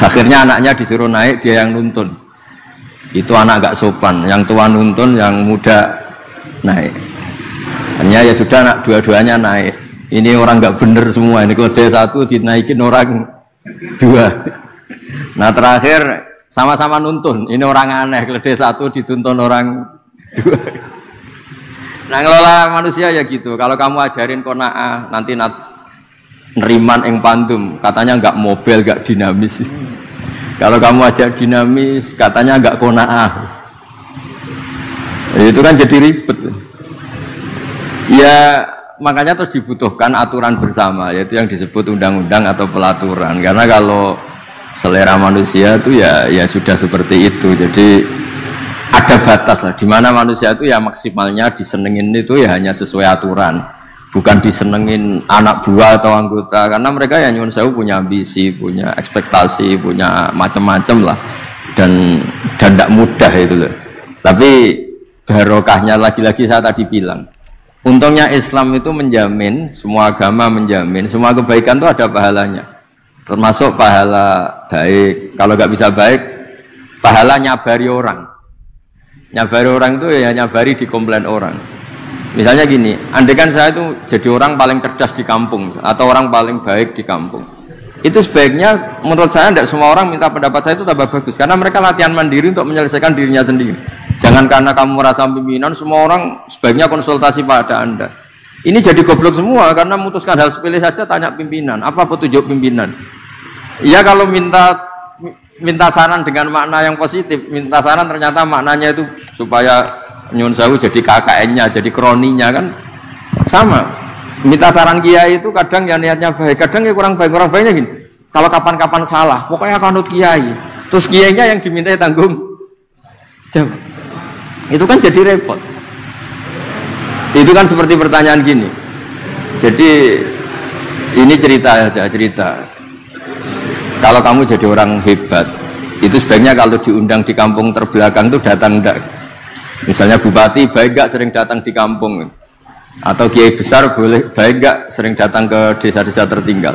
Akhirnya anaknya disuruh naik, dia yang nuntun. Itu anak agak sopan, yang tua nuntun, yang muda naik. Hanya ya sudah, anak dua-duanya naik. Ini orang nggak bener semua, ini keledai satu dinaikin orang dua. Nah terakhir sama-sama nuntun, ini orang aneh, keledai satu dituntun orang dua. Nah ngelola manusia ya gitu. Kalau kamu ajarin qanaah, nanti neriman ing pandum, katanya nggak mobil, nggak dinamis. Kalau kamu ajak dinamis, katanya nggak qanaah. Itu kan jadi ribet. Ya makanya terus dibutuhkan aturan bersama, yaitu yang disebut undang-undang atau pelaturan. Karena kalau selera manusia itu ya sudah seperti itu. Jadi ada batas lah, dimana manusia itu ya maksimalnya disenengin itu ya hanya sesuai aturan, bukan disenengin anak buah atau anggota, karena mereka ya nyuwun sewu punya ambisi, punya ekspektasi, punya macam-macam lah, dan tidak mudah itu loh. Tapi barokahnya lagi-lagi saya tadi bilang, untungnya Islam itu menjamin, semua agama menjamin, semua kebaikan itu ada pahalanya, termasuk pahala baik. Kalau nggak bisa baik, pahala nyabari orang. Nyabari orang itu ya nyabari di komplain orang. Misalnya gini, andai kan saya itu jadi orang paling cerdas di kampung atau orang paling baik di kampung, itu sebaiknya menurut saya tidak semua orang minta pendapat saya itu tambah bagus, karena mereka latihan mandiri untuk menyelesaikan dirinya sendiri. Jangan karena kamu merasa pimpinan, semua orang sebaiknya konsultasi pada Anda. Ini jadi goblok semua, karena memutuskan hal sepele saja tanya pimpinan, apa petunjuk pimpinan. Ya kalau minta saran dengan makna yang positif, minta saran ternyata maknanya itu supaya nyun sewu jadi KKN-nya, jadi kroninya, kan sama. Minta saran kiai itu kadang ya niatnya baik, kadang ya kurang baik. Kurang baiknya gini, kalau kapan-kapan salah pokoknya kanut kiai, terus kiainya yang dimintai tanggung jawab, itu kan jadi repot. Itu kan seperti pertanyaan gini, jadi ini cerita aja, cerita. Kalau kamu jadi orang hebat, itu sebaiknya kalau diundang di kampung terbelakang itu datang enggak? Misalnya bupati baik gak sering datang di kampung, atau kiai besar boleh baik gak sering datang ke desa-desa tertinggal.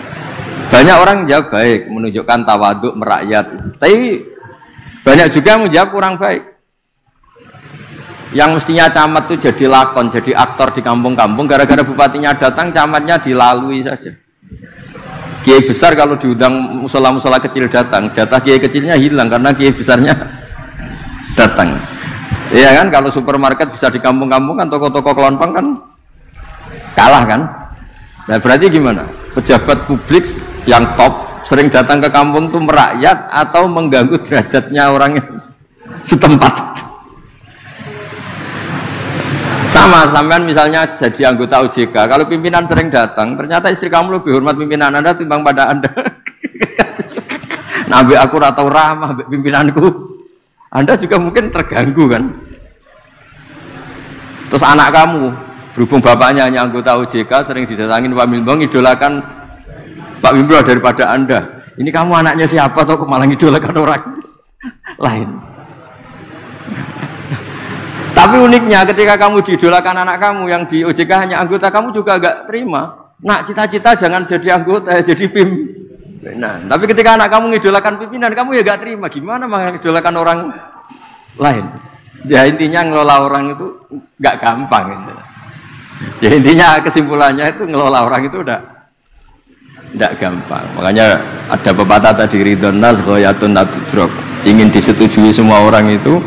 Banyak orang jawab baik, menunjukkan tawaduk merakyat. Tapi banyak juga yang menjawab kurang baik. Yang mestinya camat itu jadi lakon, jadi aktor di kampung-kampung, gara-gara bupatinya datang, camatnya dilalui saja. Kiai besar kalau diundang musola-musola kecil datang, jatah kiai kecilnya hilang karena kiai besarnya datang. Iya kan, kalau supermarket bisa di kampung-kampung kan, toko-toko kelontong kan kalah kan. Nah berarti gimana? Pejabat publik yang top sering datang ke kampung itu merakyat atau mengganggu derajatnya orang yang setempat. Sama, sampean misalnya jadi anggota OJK, kalau pimpinan sering datang, ternyata istri kamu lebih hormat pimpinan Anda timbang pada Anda. Nabi aku ratau ramah pimpinanku, Anda juga mungkin terganggu kan. Terus anak kamu, berhubung bapaknya hanya anggota OJK, sering didatangin Pak Mimbong, idolakan Pak Mimbong daripada Anda. Ini kamu anaknya siapa atau malah idolakan orang lain? Tapi uniknya ketika kamu diidolakan anak kamu yang di OJK hanya anggota, kamu juga agak terima. Nak cita-cita jangan jadi anggota, jadi pimpinan. Tapi ketika anak kamu ngidolakan pimpinan, kamu ya gak terima. Gimana mengidolakan orang lain? Ya intinya ngelola orang itu gak gampang. Gitu. Ya intinya kesimpulannya itu ngelola orang itu udah gak gampang. Makanya ada pepatah tadi, ridhon nas ghayatun la tudrak. Ingin disetujui semua orang itu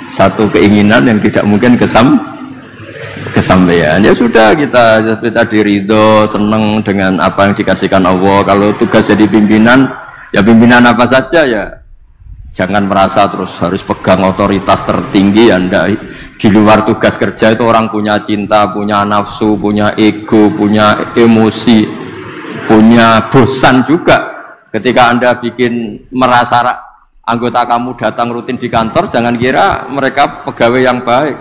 satu keinginan yang tidak mungkin kesampaian. Ya sudah, kita seperti tadi ridho, seneng dengan apa yang dikasihkan Allah. Kalau tugas jadi pimpinan, ya pimpinan apa saja ya. Jangan merasa terus harus pegang otoritas tertinggi. Anda di luar tugas kerja itu orang punya cinta, punya nafsu, punya ego, punya emosi, punya bosan juga. Ketika Anda bikin merasa anggota kamu datang rutin di kantor, jangan kira mereka pegawai yang baik.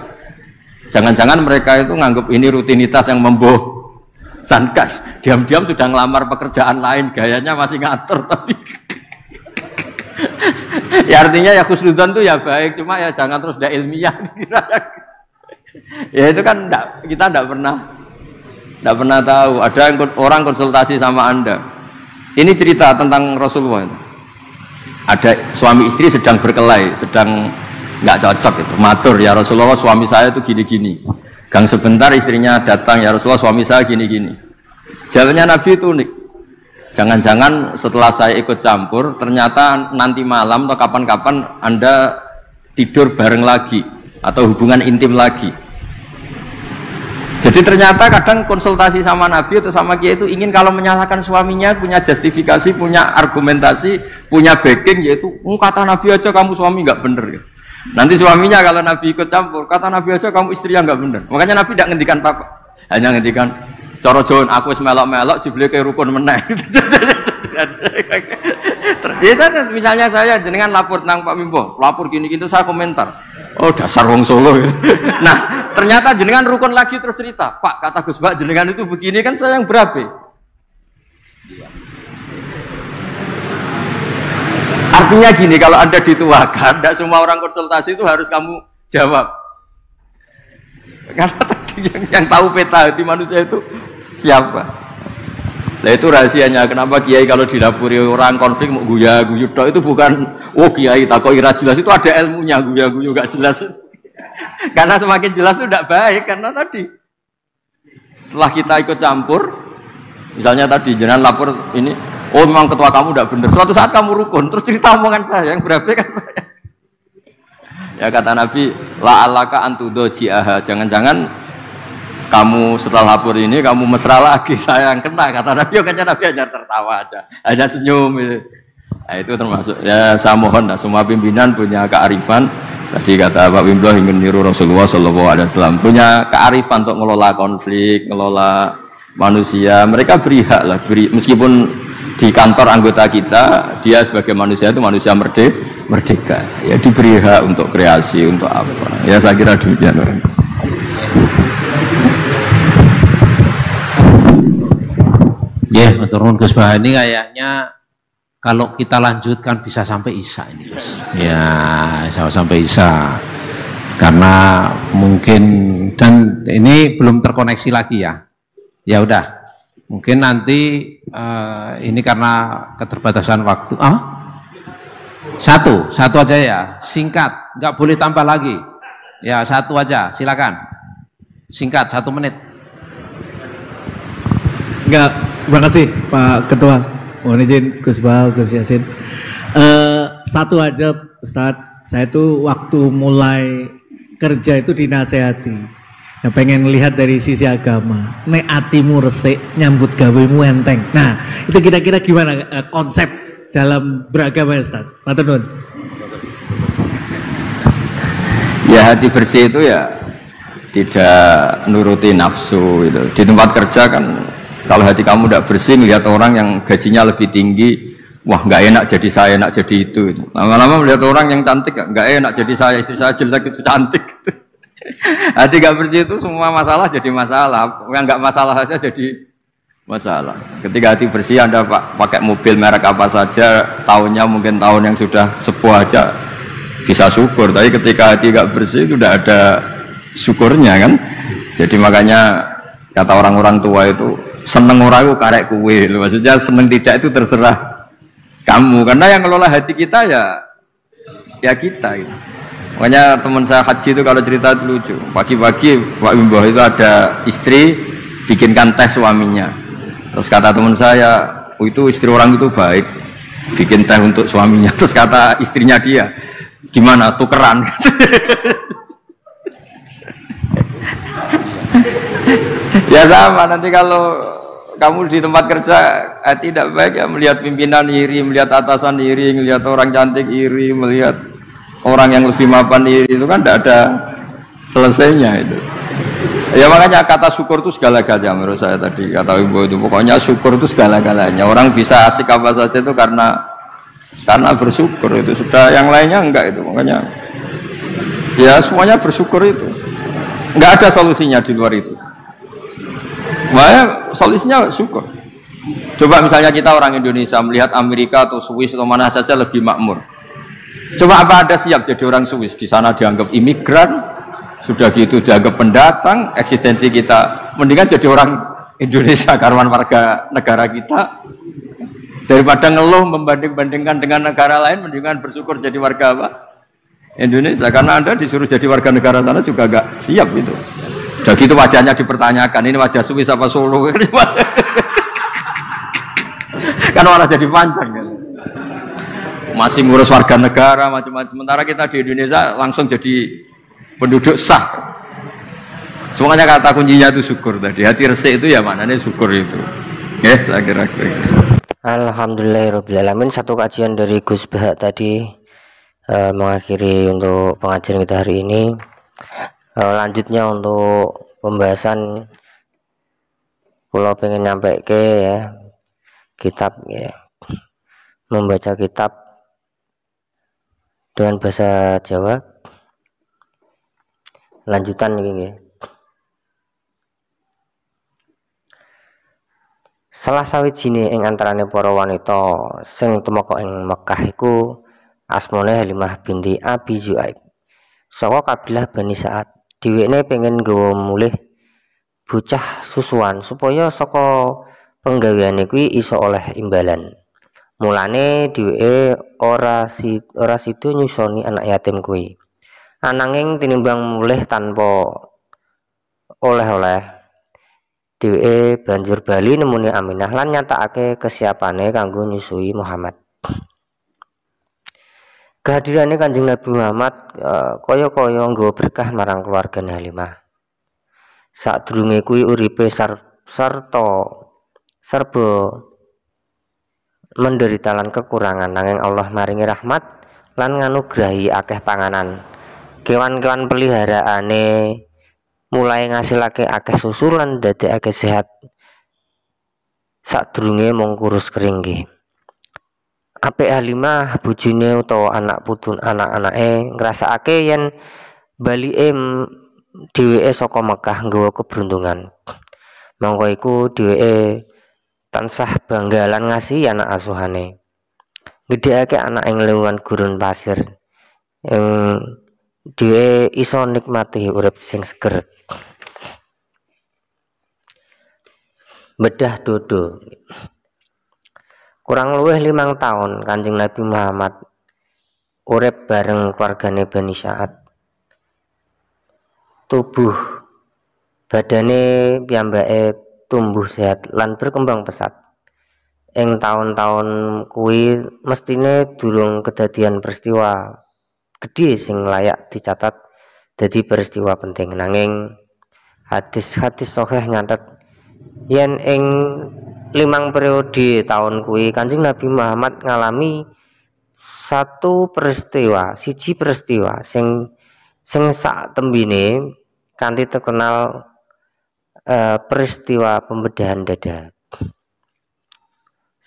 Jangan-jangan mereka itu nganggap ini rutinitas yang membosankan. Diam-diam sudah ngelamar pekerjaan lain, gayanya masih ngatur tapi ya artinya ya khusnudzon itu ya baik, cuma ya jangan terus dah ilmiah. Ya itu kan kita tidak pernah tahu. Ada orang konsultasi sama Anda. Ini cerita tentang Rasulullah. Ada suami istri sedang berkelahi, sedang nggak cocok itu. Matur, ya Rasulullah suami saya itu gini-gini. Gang sebentar istrinya datang, ya Rasulullah suami saya gini-gini. Jawabnya Nabi itu unik. Jangan-jangan setelah saya ikut campur, ternyata nanti malam atau kapan-kapan Anda tidur bareng lagi atau hubungan intim lagi. Jadi ternyata kadang konsultasi sama Nabi atau sama Kiai itu ingin kalau menyalahkan suaminya punya justifikasi, punya argumentasi, punya backing, yaitu kata Nabi aja kamu suami nggak bener ya. Nanti suaminya kalau Nabi ikut campur, kata Nabi aja kamu istri yang nggak bener. Makanya Nabi tidak ngendikan apa, hanya ngendikan coro jown aku melok-melok jebule ke rukun meneh. Misalnya saya jenengan lapor nang Pak Mimbo, lapor gini-gini saya komentar. Oh dasar wong Solo. Nah ternyata jenengan rukun lagi terus cerita, Pak kata Gus Bak jenengan itu begini, kan saya yang berabe. Artinya gini, kalau Anda dituakan, tidak semua orang konsultasi itu harus kamu jawab. Karena tadi yang tahu peta hati manusia itu siapa? Nah itu rahasianya kenapa Kiai kalau didapuri orang konflik mau guya-guyu itu bukan oh Kiai takoi ra jelas, itu ada ilmunya. Guya-guyu gak jelas karena semakin jelas itu tidak baik. Karena tadi setelah kita ikut campur, misalnya tadi jangan lapor ini, oh memang ketua kamu tidak benar, suatu saat kamu rukun terus cerita omongan saya yang berabe kan saya. Ya kata Nabi la alaka antudo jiaha, jangan-jangan kamu setelah lapor ini kamu mesra lagi, saya yang kena, kata Nabi. Makanya Nabi hanya tertawa aja, hanya senyum gitu. Nah, itu termasuk ya saya mohon semua pimpinan punya kearifan. Tadi kata Pak Wimbo ingin niru Rasulullah SAW, punya kearifan untuk ngelola konflik, ngelola manusia. Mereka beri hak lah, meskipun di kantor anggota kita dia sebagai manusia itu manusia merdeka, ya diberi hak untuk kreasi, untuk apa. Ya saya kira demikian. Ya, turun Gus Bah, ini kayaknya kalau kita lanjutkan bisa sampai Isya ini, Gus. Ya, sampai Isya. karena mungkin, dan ini belum terkoneksi lagi ya. Ya udah, mungkin nanti ini karena keterbatasan waktu. Satu aja ya, singkat, nggak boleh tambah lagi. Ya satu aja, silakan. Singkat, 1 menit. Enggak, terima kasih Pak Ketua. Mohon izin Gus Baha, Gus Yasin. Satu aja Ustadz, saya tuh waktu mulai kerja itu dinasehati. Nah, pengen lihat dari sisi agama. Nek atimu resik, nyambut gawemu enteng. Nah, itu kira-kira gimana konsep dalam beragama Ustadz? Matur nuwun. Ya hati bersih itu ya tidak nuruti nafsu gitu. Di tempat kerja kan kalau hati kamu tidak bersih, melihat orang yang gajinya lebih tinggi, wah nggak enak jadi saya, enak jadi itu. Lama-lama melihat orang yang cantik, nggak enak jadi saya, istri saya jelek itu cantik. Gitu. Hati nggak bersih itu semua masalah jadi masalah, yang nggak masalah saja jadi masalah. Ketika hati bersih, Anda pakai mobil merek apa saja, tahunnya mungkin tahun yang sudah sepuh aja bisa syukur. Tapi ketika hati nggak bersih itu tidak ada syukurnya kan. Jadi makanya kata orang-orang tua itu seneng orang itu karek kue, maksudnya seneng tidak itu terserah kamu, karena yang ngelola hati kita ya kita gitu. Makanya teman saya haji itu kalau cerita itu lucu, pagi-pagi Pak Mbah itu ada istri bikinkan teh suaminya, terus kata teman saya, itu istri orang itu baik, bikin teh untuk suaminya, terus kata istrinya dia, gimana tukeran? Ya sama, nanti kalau kamu di tempat kerja tidak baik ya, melihat pimpinan iri, melihat atasan iri, melihat orang cantik iri, melihat orang yang lebih mapan iri, itu kan tidak ada selesainya itu. Ya makanya kata syukur itu segala-galanya menurut saya tadi, kata Ibu itu pokoknya syukur itu segala-galanya. Orang bisa asik apa saja itu karena bersyukur, itu sudah, yang lainnya enggak itu. Makanya ya semuanya bersyukur itu. Enggak ada solusinya di luar itu. Makanya solusinya syukur. Coba misalnya kita orang Indonesia melihat Amerika atau Swiss atau mana saja lebih makmur. Coba apa Anda siap jadi orang Swiss? Di sana dianggap imigran, sudah gitu dianggap pendatang, eksistensi kita. Mendingan jadi orang Indonesia, karuan warga negara kita. Daripada ngeluh membanding-bandingkan dengan negara lain, mendingan bersyukur jadi warga apa? Indonesia. Karena Anda disuruh jadi warga negara sana juga agak siap gitu. Sudah gitu wajahnya dipertanyakan, ini wajah Swiss apa Solo? Kan malah jadi panjang kan. Masih ngurus warga negara macam-macam. Sementara kita di Indonesia langsung jadi penduduk sah. Semuanya kata kuncinya itu syukur tadi. Hati resik itu ya maknanya syukur itu. Ya, saya kira. Alhamdulillahirobbilalamin. Satu kajian dari Gus Baha tadi mengakhiri untuk pengajian kita hari ini. Lanjutnya untuk pembahasan, kalau pengen nyampe ke ya kitab ya, membaca kitab dengan bahasa Jawa. Lanjutan ini ya. Salah sawijine ing antarane para wanita sing tumeka ing Mekah iku asmane Halimah binti Abi Zuaib saka kabilah Bani Sa'ad. Dheweke pengen nggawa mulih bocah susuan supaya saka penggaweane kuwi iso oleh imbalan. Mulane dheweke ora sido nyusoni anak yatim kuwi. Ananging tinimbang mulih tanpa oleh-oleh, dheweke banjur bali nemuni Aminah lan nyatakake kesiapane kanggo nyusui Muhammad. Kehadirannya Kanjeng Nabi Muhammad kaya-kaya nggawa berkah marang keluargane Halimah. Sadurunge kuwi uripe sarta serba menderita lan kekurangan, nanging Allah maringi rahmat lan nganugrahi akeh panganan. Kewan-kewan peliharaane mulai ngasilake akeh susu lan dadekake sehat. Sadurunge mung kurus kering nggih. Apik Halimah bojone utawa anak-anake ngrasakake yen balike dheweke saka Mekah nggawa keberuntungan. Monggo iku dheweke tansah bangga lan ngasihi anak asuhane. Ngedhekake anak ing lingkungan gurun pasir. dhewe iso nikmati urip sing seger. Bedah dodo. Kurang luwih 5 tahun Kanjeng Nabi Muhammad urip bareng keluargane Bani Sa'ad. Tubuh badane piyambake tumbuh sehat lan berkembang pesat. Ing tahun-tahun kuwi mestine durung kedadian peristiwa gedhe sing layak dicatat dadi peristiwa penting, nanging hadis-hadis sahih nyatet yen ing 5 periode tahun kuwi Kanjeng Nabi Muhammad ngalami siji peristiwa sing sak tembine kanthi terkenal peristiwa pembedahan dada.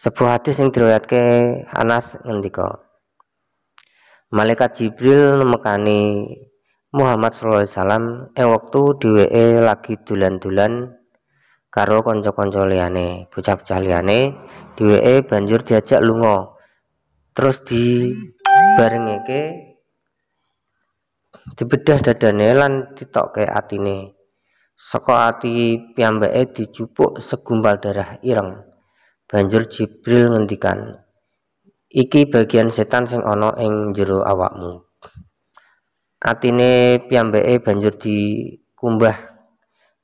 Sebuah hadis yang diriwayatke Anas ngendika, Malaikat Jibril nemekani Muhammad sallallahu alaihi wasallam wektu dheweke lagi dolan-dolan karo kanca-kanca liyane, bocah-bocah liyane, dheweke banjur diajak lunga. Terus dibarengake dibedah dadane lan ditokke atine. Saka ati piyambake dijupuk segumpal darah ireng. Banjur Jibril ngendikan, iki bagian setan sing ana ing jero awakmu. Atine piyambake banjur dikumbah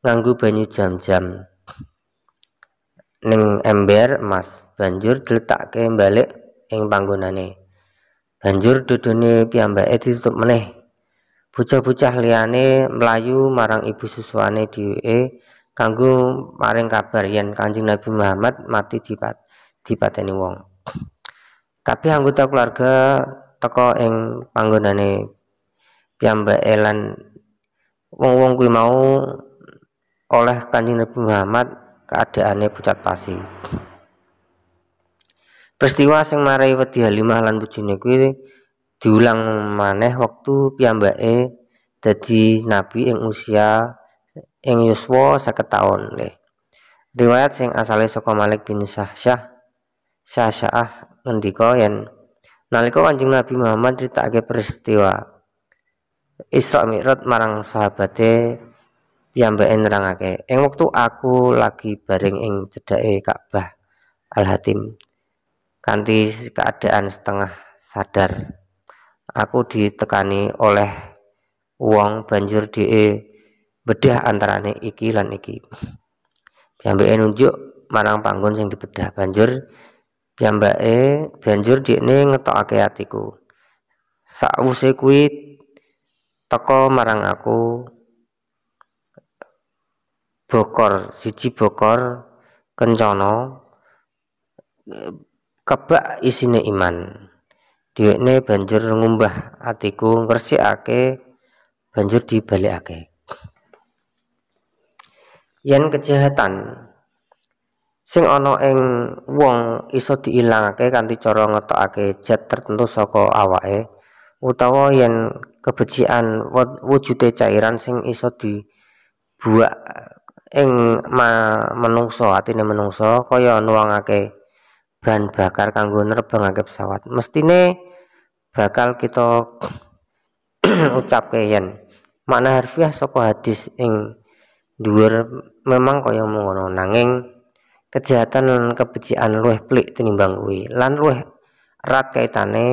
nganggo banyu jam-jam ning ember emas, banjur diletakke balik ing panggonane. Banjur dodone piyambake ditutup meneh. Bocah-bocah liyane mlayu marang ibu susuane dheweke kanggo maring kabar yen Kanjeng Nabi Muhammad mati dipateni wong. Kabeh anggota keluarga teka ing panggonane piyambake lan wong-wong kuwi mau oleh Kanjeng Nabi Muhammad keadaane pucat pasi. Peristiwa sing marai wedi Halimah lan bojone kuwi diulang maneh wektu piyambake dadi nabi ing usia ing yuswa 50 taun. Riwayat sing asale saka Malik bin Syahsya'ah ngendika yen nalika Kanjeng Nabi Muhammad critakake peristiwa Isra Mi'raj marang sahabate, piyambake nerangake, ing wektu aku lagi baring ing cedhake Ka'bah Al-Hatim kanthi keadaan setengah sadar, aku ditekani oleh wong banjur bedah antarane iki lan iki. Piyambake nunjuk marang panggon sing dibedah, banjur dekne ngetokake atiku. Sakwise kuwi teka marang aku siji bokor kencana kebak isine iman. Dhewekne banjur ngumbah atiku ngresikake banjur dibalikake. Yen kejahatan sing ana ing wong iso diilangake kanthi cara ngetokake zat tertentu saka awake, utawa yen kebecikan wujude cairan sing iso dibuak ing menungso, atine menungso kaya nuwangake bahan bakar kanggo nerbangake pesawat, mestine bakal kita ucapke yen makna harfiah saka hadis ing dhuwur memang kaya ngono, nanging kejahatan lan kebecikan luwih pelik tinimbang kuwi lan luwih erat kaitane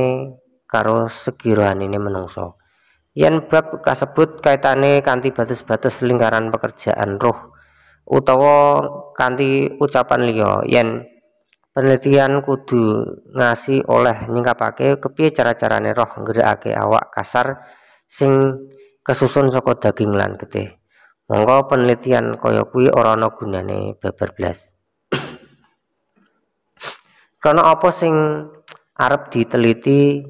karo segi rohanine menungso. Yen bab kasebut kaitane kanthi batas-batas lingkaran pekerjaan roh utawa kanthi ucapan liya, yen penelitian kudu ngasih oleh nyingkapake kepiye cara-carane roh nggerakake awak kasar sing kesusun saka daging lan getih. Monggo penelitian kaya kuwi ora ana gunane babar blas. Karena apa sing arep diteliti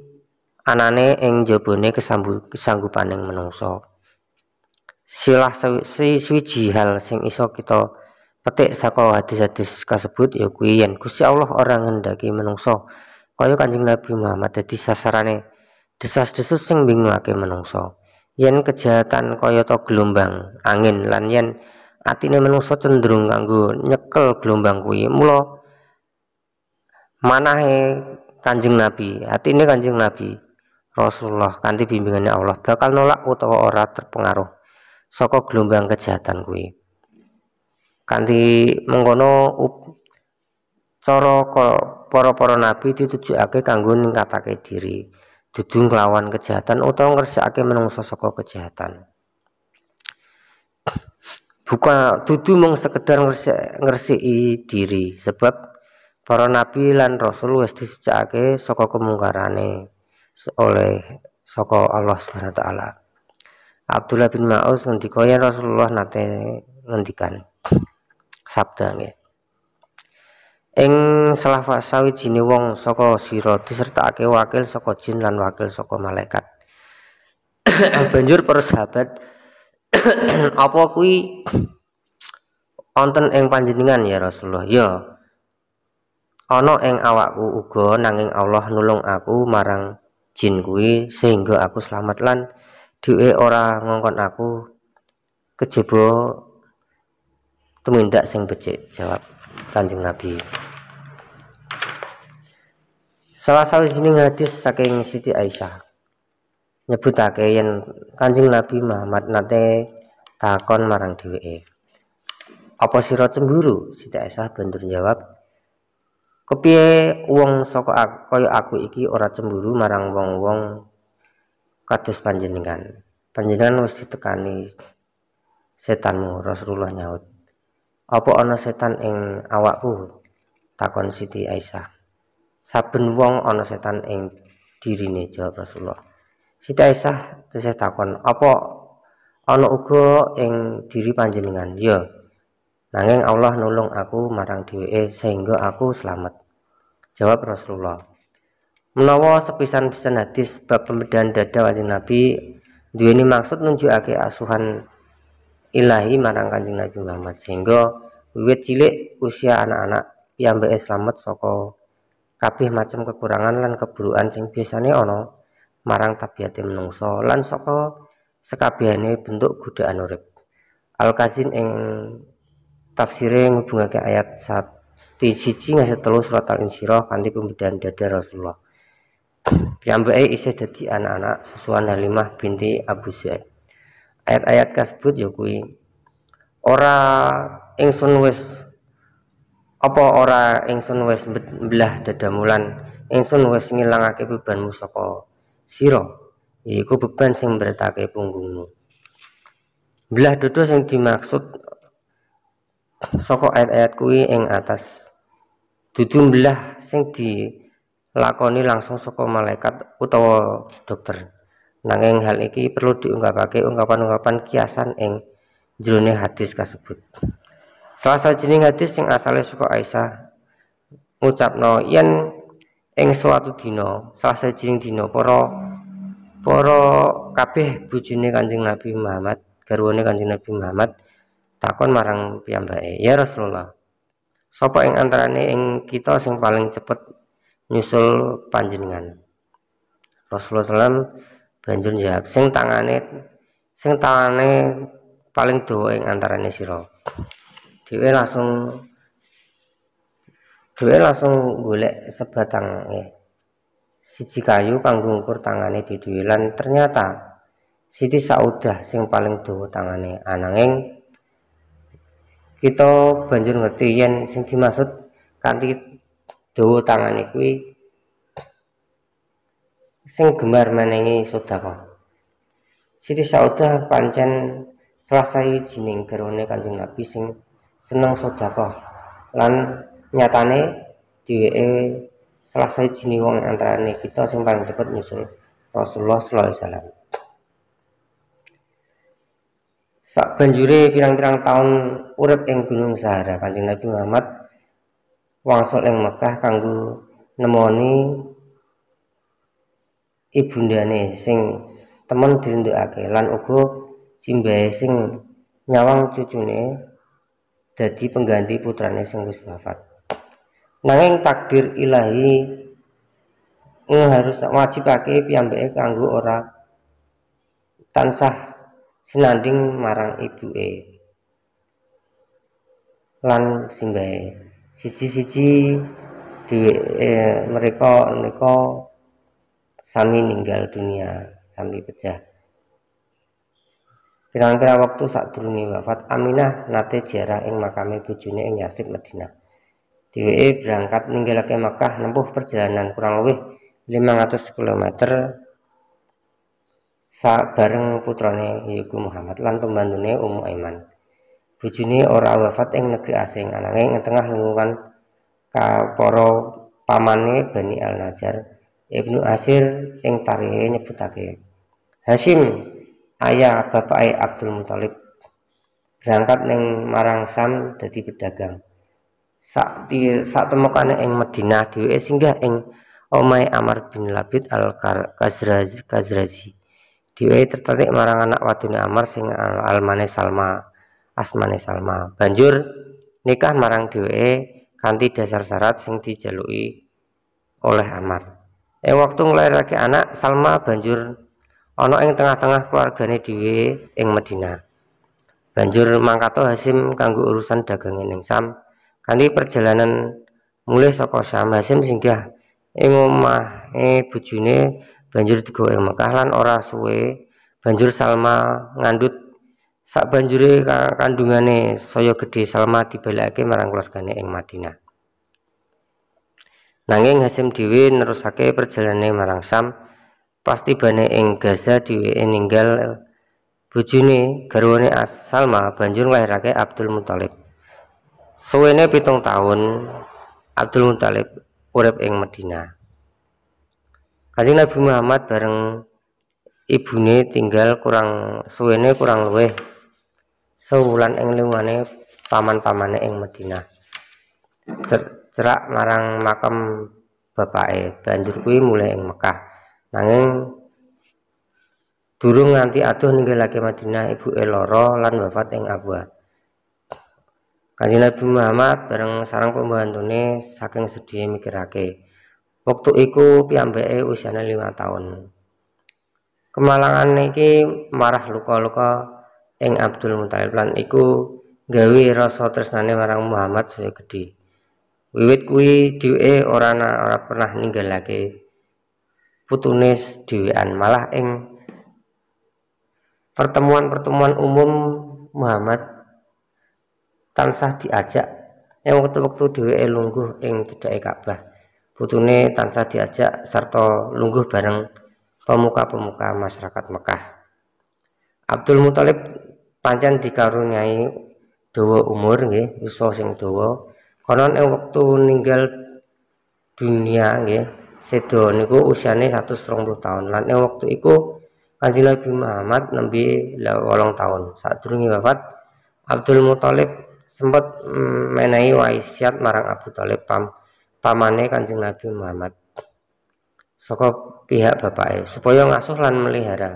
anane ing jabone kesanggupaning menungso. Silah suwiji hal sing iso kita petik saka hadis-hadis kasebut ya kuwi yen Gusti Allah ora ngendaki menungso kaya Kanjeng Nabi Muhammad dadi sasarane desas-desus sing bingungake menungso. Yen kejahatan kaya to gelombang angin lan yen atine menungso cenderung kanggo nyekel gelombang kuwi, mula manahe Kanjeng Nabi, atine Kanjeng Nabi Rasulullah kanthi bimbingane Allah bakal nolak utawa ora terpengaruh saka gelombang kejahatan kuwi. Kanthi mengkono cara para nabi ditujukake kanggo ningkatake diri, dudu nglawan kejahatan utawa ngresakake menungso saka kejahatan. Bukan dudu mung sekedar ngresiki diri, sebab para nabi lan rasul wis disucikake saka kemungkarane oleh saka Allah Subhanahu wa taala. Abdullah bin Ma'uz ngendika yen Rasulullah nate ngendikan sabda nggih. Ing salah sawijine wong saka sira disertakake wakil saka jin lan wakil saka malaikat. Banjur para sahabat apa kuwi wonten ing panjenengan ya Rasulullah? Ya. Ana ing awakku uga nanging Allah nulung aku marang jin kuwi sehingga aku selamat lan dhewe ora ngongkon aku kejaba tumindak sing becik, jawab Kanjeng Nabi. Salah sawijining hadis saking Siti Aisyah nyebutake yen Kanjeng Nabi Muhammad nate takon marang dheweke, "Apa sira cemburu?" Siti Aisyah banjur jawab, "Kepiye wong saka kaya aku iki ora cemburu marang wong-wong kados panjenengan? Panjenengan wis ditekani setanmu." Rasulullah nyaut, "Apa ana setan ing awakku?" takon Siti Aisyah. "Saben wong ana setan ing dirine," jawab Rasulullah. Siti Aisyah tesih takon, "Apa ana uga ing diri panjenengan?" "Ya, nanging Allah nulung aku marang dheweke sehingga aku selamat," jawab Rasulullah. Menawa sepisan-pisan hadis bab pembedahan dada Kanjeng Nabi duweni maksud nunjukake asuhan ilahi marang Kanjeng Nabi Muhammad sehingga wiwit cilik usia anak-anak piyambake slamet saka kabeh macam kekurangan lan keburukan sing biasane ana marang tabiate menungso lan saka sekabehane bentuk godaan urip. Al-Kazin ing tafsire ngubungake ayat 1 ngasih 3 surat Al-Insyirah kanthi pembedahan dada Rasulullah. Piyambake isih dadi anak-anak susuan Halimah binti Abu Zaid. Ayat-ayat kasebut ya kuwi ora ingsun wis mbelah dadamu lan ingsun wis ngilangake bebanmu saka sira, yaiku beban sing beratake punggungmu. Belah dada sing dimaksud saka ayat-ayat kuwi ing atas dudu belah sing dilakoni langsung saka malaikat utawa dokter. Nanging hal iki perlu diungkapake ungkapan-ungkapan kiasan ing jroning hadis kasebut. Salah sajining hadis sing asale saka Aisyah ngucapno yen ing suatu dina, salah sajining dina para kabeh bojone Kanjeng Nabi Muhammad, garwane Kanjeng Nabi Muhammad takon marang piyambake, "Ya Rasulullah, sapa ing antarane ing kita sing paling cepet nyusul panjenengan?" Rasulullah SAW banjur jawab, sing tangane paling dawa ing antarane sira." Dhewe langsung golek sebatang siji kayu kanggo ngukur tangane dhewe lan ternyata Siti Saudah sing paling dawa tangane. Ananging kita banjur ngerti yen sing dimaksud kanthi dawa tangane kuwi sing gemar menengi sedekah. Siti Saudah pancen salah sawijining garwane Kanjeng Nabi sing seneng sedekah lan nyatane dheweke salah sawijining wong antarane kita sing paling cepet nyusul Rasulullah sallallahu alaihi wasallam. Sabanjure pirang-pirang taun urip ing Gunung Sahara, Kanjeng Nabi Muhammad wangsul ing Mekah kanggo nemoni ibundane sing temen dirindukake lan uga simbahe sing nyawang cucune dadi pengganti putrane sing wis wafat. Nanging takdir ilahi harus wajibake piyambake kanggo ora tansah sinanding marang ibuke lan simbahe. Siji-siji mereka sami ninggal dunia, sami pejah. Kira-kira waktu sadurunge wafat, Aminah nate ziarah ing makame bojone ing Yatsrib Madinah. Dheweke berangkat ninggalake Makkah nempuh perjalanan kurang lebih 500 km bareng putrane yaiku Muhammad lan pembantune Ummu Aiman. Bojone ora wafat ing negeri asing, ananging ing tengah lingkungan para pamane Bani Al-Najjar. Ibnu Asir ing tarihe nyebutake Hasyim ayah bapake Abdul Muthalib berangkat ning marang Sam dadi pedagang. Sak temokane ing Madinah dheweke singgah ing omahe Amr bin Labid Al-Khazraji. Dheweke tertarik marang anak wadone Amr sing asmane Salma. Banjur nikah marang dheweke kanthi dasar syarat sing dijaluki oleh Amr. Waktu nglairake anak, Salma banjur ana ing tengah-tengah keluargane dhewe ing Madinah. Banjur mangkato Hasyim kanggo urusan dagange ning Sam. Kanthi perjalanan mulih saka Sam, Hasyim singgah ing omahe bojone banjur digawa ing Mekah lan ora suwe banjur Salma ngandhut. Sabanjure kandungane saya gedhe, Salma dibalekake marang keluargane ing Madinah. Nanging Hasyim dhewe nerusake perjalanane marang Sam. Pas tibane ing Gaza dheweke ninggal bojone garwane Salma banjur nglairake Abdul Muthalib. Suwene 7 taun Abdul Muthalib urip ing Madinah. Kanjeng Nabi Muhammad bareng ibune tinggal kurang luwih sewulan ing lingkungan paman-pamane ing Madinah. Cerak marang makam bapake, banjur kuwi mulai ing Mekah. Nanging durung nganti adoh ninggalake Madinah, ibuke lara lan wafat ing Abwa. Kanjeng Nabi Muhammad bareng sareng pembantune saking sedhiye mikirake. Wektu iku piyambake usiane 5 taun. Kemalangan iki marah luka-luka ing Abdul Muthalib lan iku gawe rasa tresnane marang Muhammad saya gedhe. Wiwit kuwi dheweke ora pernah ninggalake putune dhewean, malah ing pertemuan-pertemuan umum Muhammad tansah diajak ing wektu-wektu dheweke lungguh ing cedhake Ka'bah. Putune tansah diajak sarta lungguh bareng pemuka-pemuka masyarakat Mekah. Abdul Muthalib pancen dikaruniai dawa umur nggih, yuswa sing dawa. Konon ing wektu ninggal dunia nggih, sedo niku usiane 120 tahun lan ing wektu iku Kanjeng Nabi Muhammad nembe 8 tahun. Sadurunge wafat, Abdul Muthalib sempat menehi wasiat marang Abu Thalib pamane Kanjeng Nabi Muhammad saka pihak bapake supaya ngasuh lan melihara